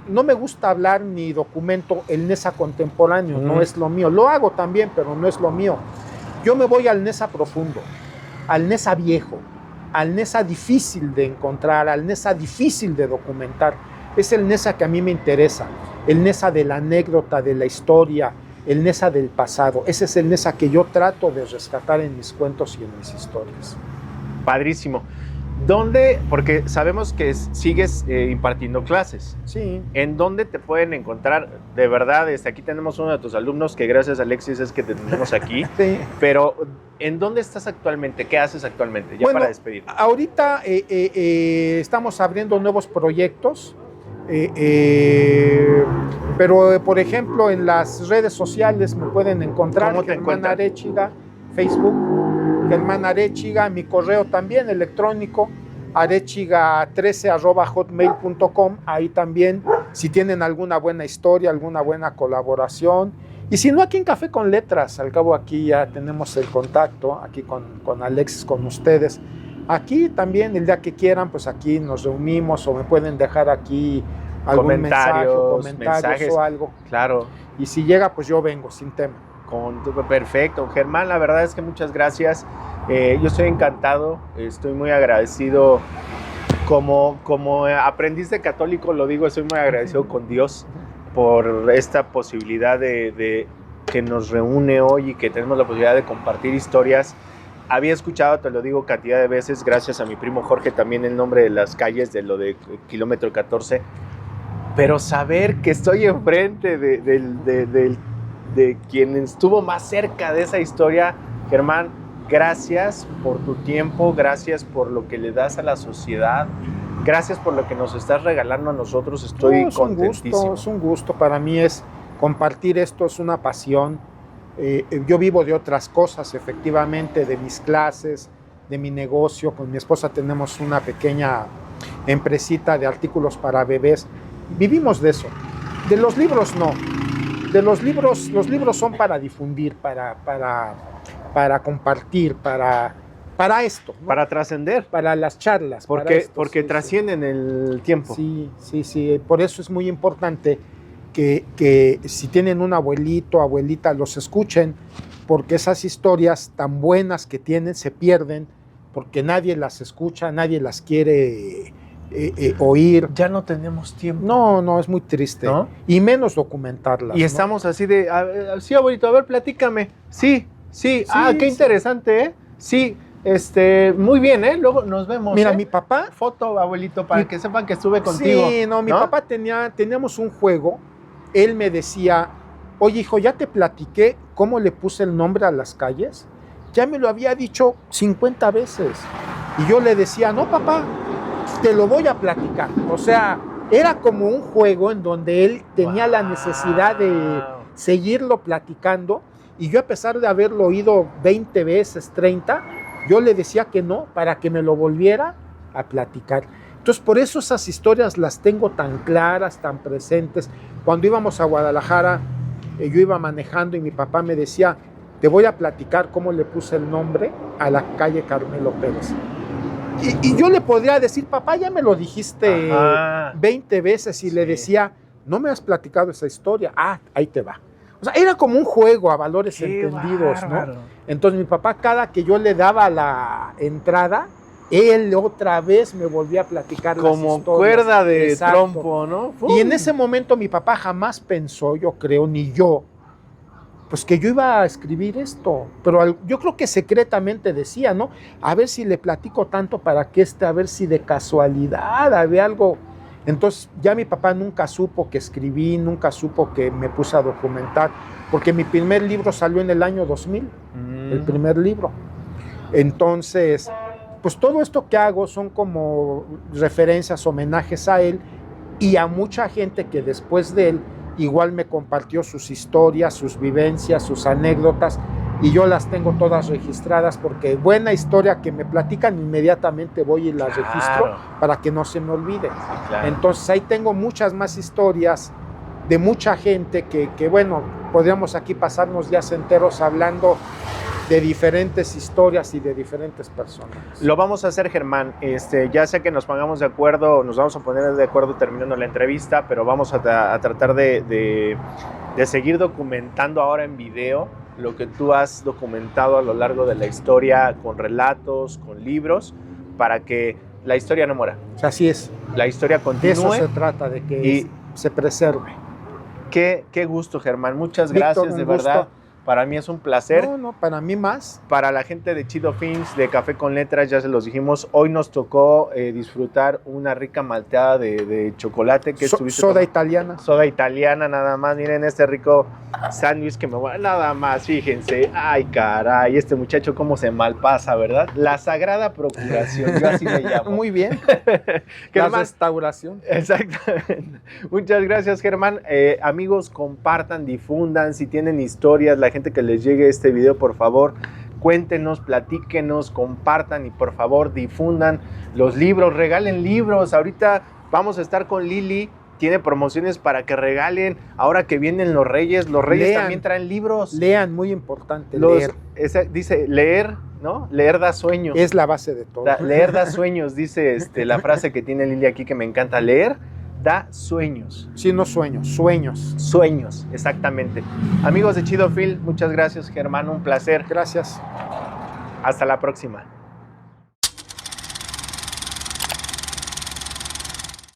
me gusta hablar ni documento el Nesa contemporáneo, no es lo mío. Lo hago también, pero no es lo mío. Yo me voy al Nesa profundo, al Nesa viejo, al Nesa difícil de encontrar, al Nesa difícil de documentar. Es el Nesa que a mí me interesa, el Nesa de la anécdota, de la historia, el Nesa del pasado. Ese es el Nesa que yo trato de rescatar en mis cuentos y en mis historias. Padrísimo. ¿Dónde? Porque sabemos que sigues impartiendo clases. Sí. ¿En dónde te pueden encontrar? De verdad, aquí tenemos uno de tus alumnos, que gracias a Alexis es que te tenemos aquí. Sí. Pero, ¿en dónde estás actualmente? ¿Qué haces actualmente? Ya para despedir. Ahorita estamos abriendo nuevos proyectos. Pero por ejemplo en las redes sociales me pueden encontrar. ¿Cómo te Germán Arechiga, Facebook, Germán Arechiga, mi correo también electrónico arechiga13@hotmail.com. Ahí también, si tienen alguna buena historia, alguna buena colaboración, y si no, aquí en Café con Letras, al cabo aquí ya tenemos el contacto, aquí con Alexis, con ustedes. Aquí también, el día que quieran, pues aquí nos reunimos, o me pueden dejar aquí algún comentarios o algo. Claro. Y si llega, pues yo vengo, sin tema. Perfecto. Germán, la verdad es que muchas gracias. Yo estoy encantado, estoy muy agradecido. Como aprendiz de católico, lo digo, estoy muy agradecido con Dios por esta posibilidad de que nos reúne hoy y que tenemos la posibilidad de compartir historias. Había escuchado, te lo digo cantidad de veces, gracias a mi primo Jorge, también el nombre de las calles de lo de kilómetro 14, pero saber que estoy enfrente de quien estuvo más cerca de esa historia, Germán, gracias por tu tiempo, gracias por lo que le das a la sociedad, gracias por lo que nos estás regalando a nosotros, estoy contentísimo. Es un gusto, para mí es compartir esto, es una pasión. Yo vivo de otras cosas, efectivamente, de mis clases, de mi negocio. Con mi esposa tenemos una pequeña empresita de artículos para bebés. Vivimos de eso. De los libros no. De los libros son para difundir, para compartir, para esto, ¿no? Para trascender. Para las charlas. Porque sí, trascienden el tiempo. Sí. Por eso es muy importante que si tienen un abuelito, abuelita, los escuchen, porque esas historias tan buenas que tienen se pierden, porque nadie las escucha, nadie las quiere oír. Ya no tenemos tiempo. No, es muy triste. ¿No? Y menos documentarlas. Y estamos así de, sí, abuelito, a ver, platícame. Sí. Qué interesante, ¿eh? Sí, muy bien, ¿eh? Luego nos vemos. Mira, ¿eh? mi papá... Foto, abuelito, para que sepan que estuve contigo. Sí, mi papá teníamos un juego. Él me decía, oye, hijo, ¿ya te platiqué cómo le puse el nombre a las calles? Ya me lo había dicho 50 veces. Y yo le decía, no, papá, te lo voy a platicar. O sea, era como un juego en donde él tenía la necesidad de seguirlo platicando. Y yo, a pesar de haberlo oído 20 veces, 30, yo le decía que no, para que me lo volviera a platicar. Entonces, por eso esas historias las tengo tan claras, tan presentes. Cuando íbamos a Guadalajara, yo iba manejando y mi papá me decía, te voy a platicar cómo le puse el nombre a la calle Carmelo Pérez. Y yo le podría decir, papá, ya me lo dijiste 20 veces, y le decía, no me has platicado esa historia. Ahí te va. O sea, era como un juego a valores entendidos, bárbaro, ¿no? Entonces mi papá, cada que yo le daba la entrada, él otra vez me volvía a platicar como las historias. Cuerda de trompo, ¿no? Y en ese momento mi papá jamás pensó, yo creo, ni yo, pues que yo iba a escribir esto. Pero yo creo que secretamente decía, ¿no? A ver si le platico tanto para que a ver si de casualidad había algo. Entonces ya mi papá nunca supo que escribí, nunca supo que me puse a documentar, porque mi primer libro salió en el año 2000, el primer libro. Entonces, pues todo esto que hago son como referencias, homenajes a él y a mucha gente que después de él igual me compartió sus historias, sus vivencias, sus anécdotas, y yo las tengo todas registradas, porque buena historia que me platican, inmediatamente voy y la registro para que no se me olvide. Claro. Entonces ahí tengo muchas más historias de mucha gente que bueno, podríamos aquí pasarnos días enteros hablando de diferentes historias y de diferentes personas. Lo vamos a hacer, Germán. Ya sé que nos pongamos de acuerdo, nos vamos a poner de acuerdo terminando la entrevista, pero vamos a tratar de seguir documentando ahora en video lo que tú has documentado a lo largo de la historia, con relatos, con libros, para que la historia no muera. O sea, así es. La historia continúe. De eso se trata, de que se preserve. Qué gusto, Germán. Muchas gracias, Víctor, de verdad. Para mí es un placer. No, para mí más. Para la gente de Chido Films, de Café con Letras, ya se los dijimos, hoy nos tocó disfrutar una rica malteada de chocolate que estuviste soda italiana. Soda italiana, nada más. Miren este rico sándwich que me voy. Nada más, fíjense. Ay, caray, este muchacho cómo se malpasa, ¿verdad? La sagrada procuración, yo así le llamo. Muy bien. La restauración. Exactamente. Muchas gracias, Germán. Amigos, compartan, difundan. Si tienen historias, la gente que les llegue este video, por favor, cuéntenos, platíquenos, compartan y por favor difundan los libros, regalen libros. Ahorita vamos a estar con Lili, tiene promociones para que regalen. Ahora que vienen los Reyes lean, también traen libros. Lean, muy importante, leer. Dice leer, ¿no? Leer da sueños. Es la base de todo. Leer da sueños, dice la frase que tiene Lili aquí que me encanta. Leer da sueños. Sí, no sueños, sueños. Sueños, exactamente. Amigos de Chido Film, muchas gracias, Germán, un placer. Gracias. Hasta la próxima.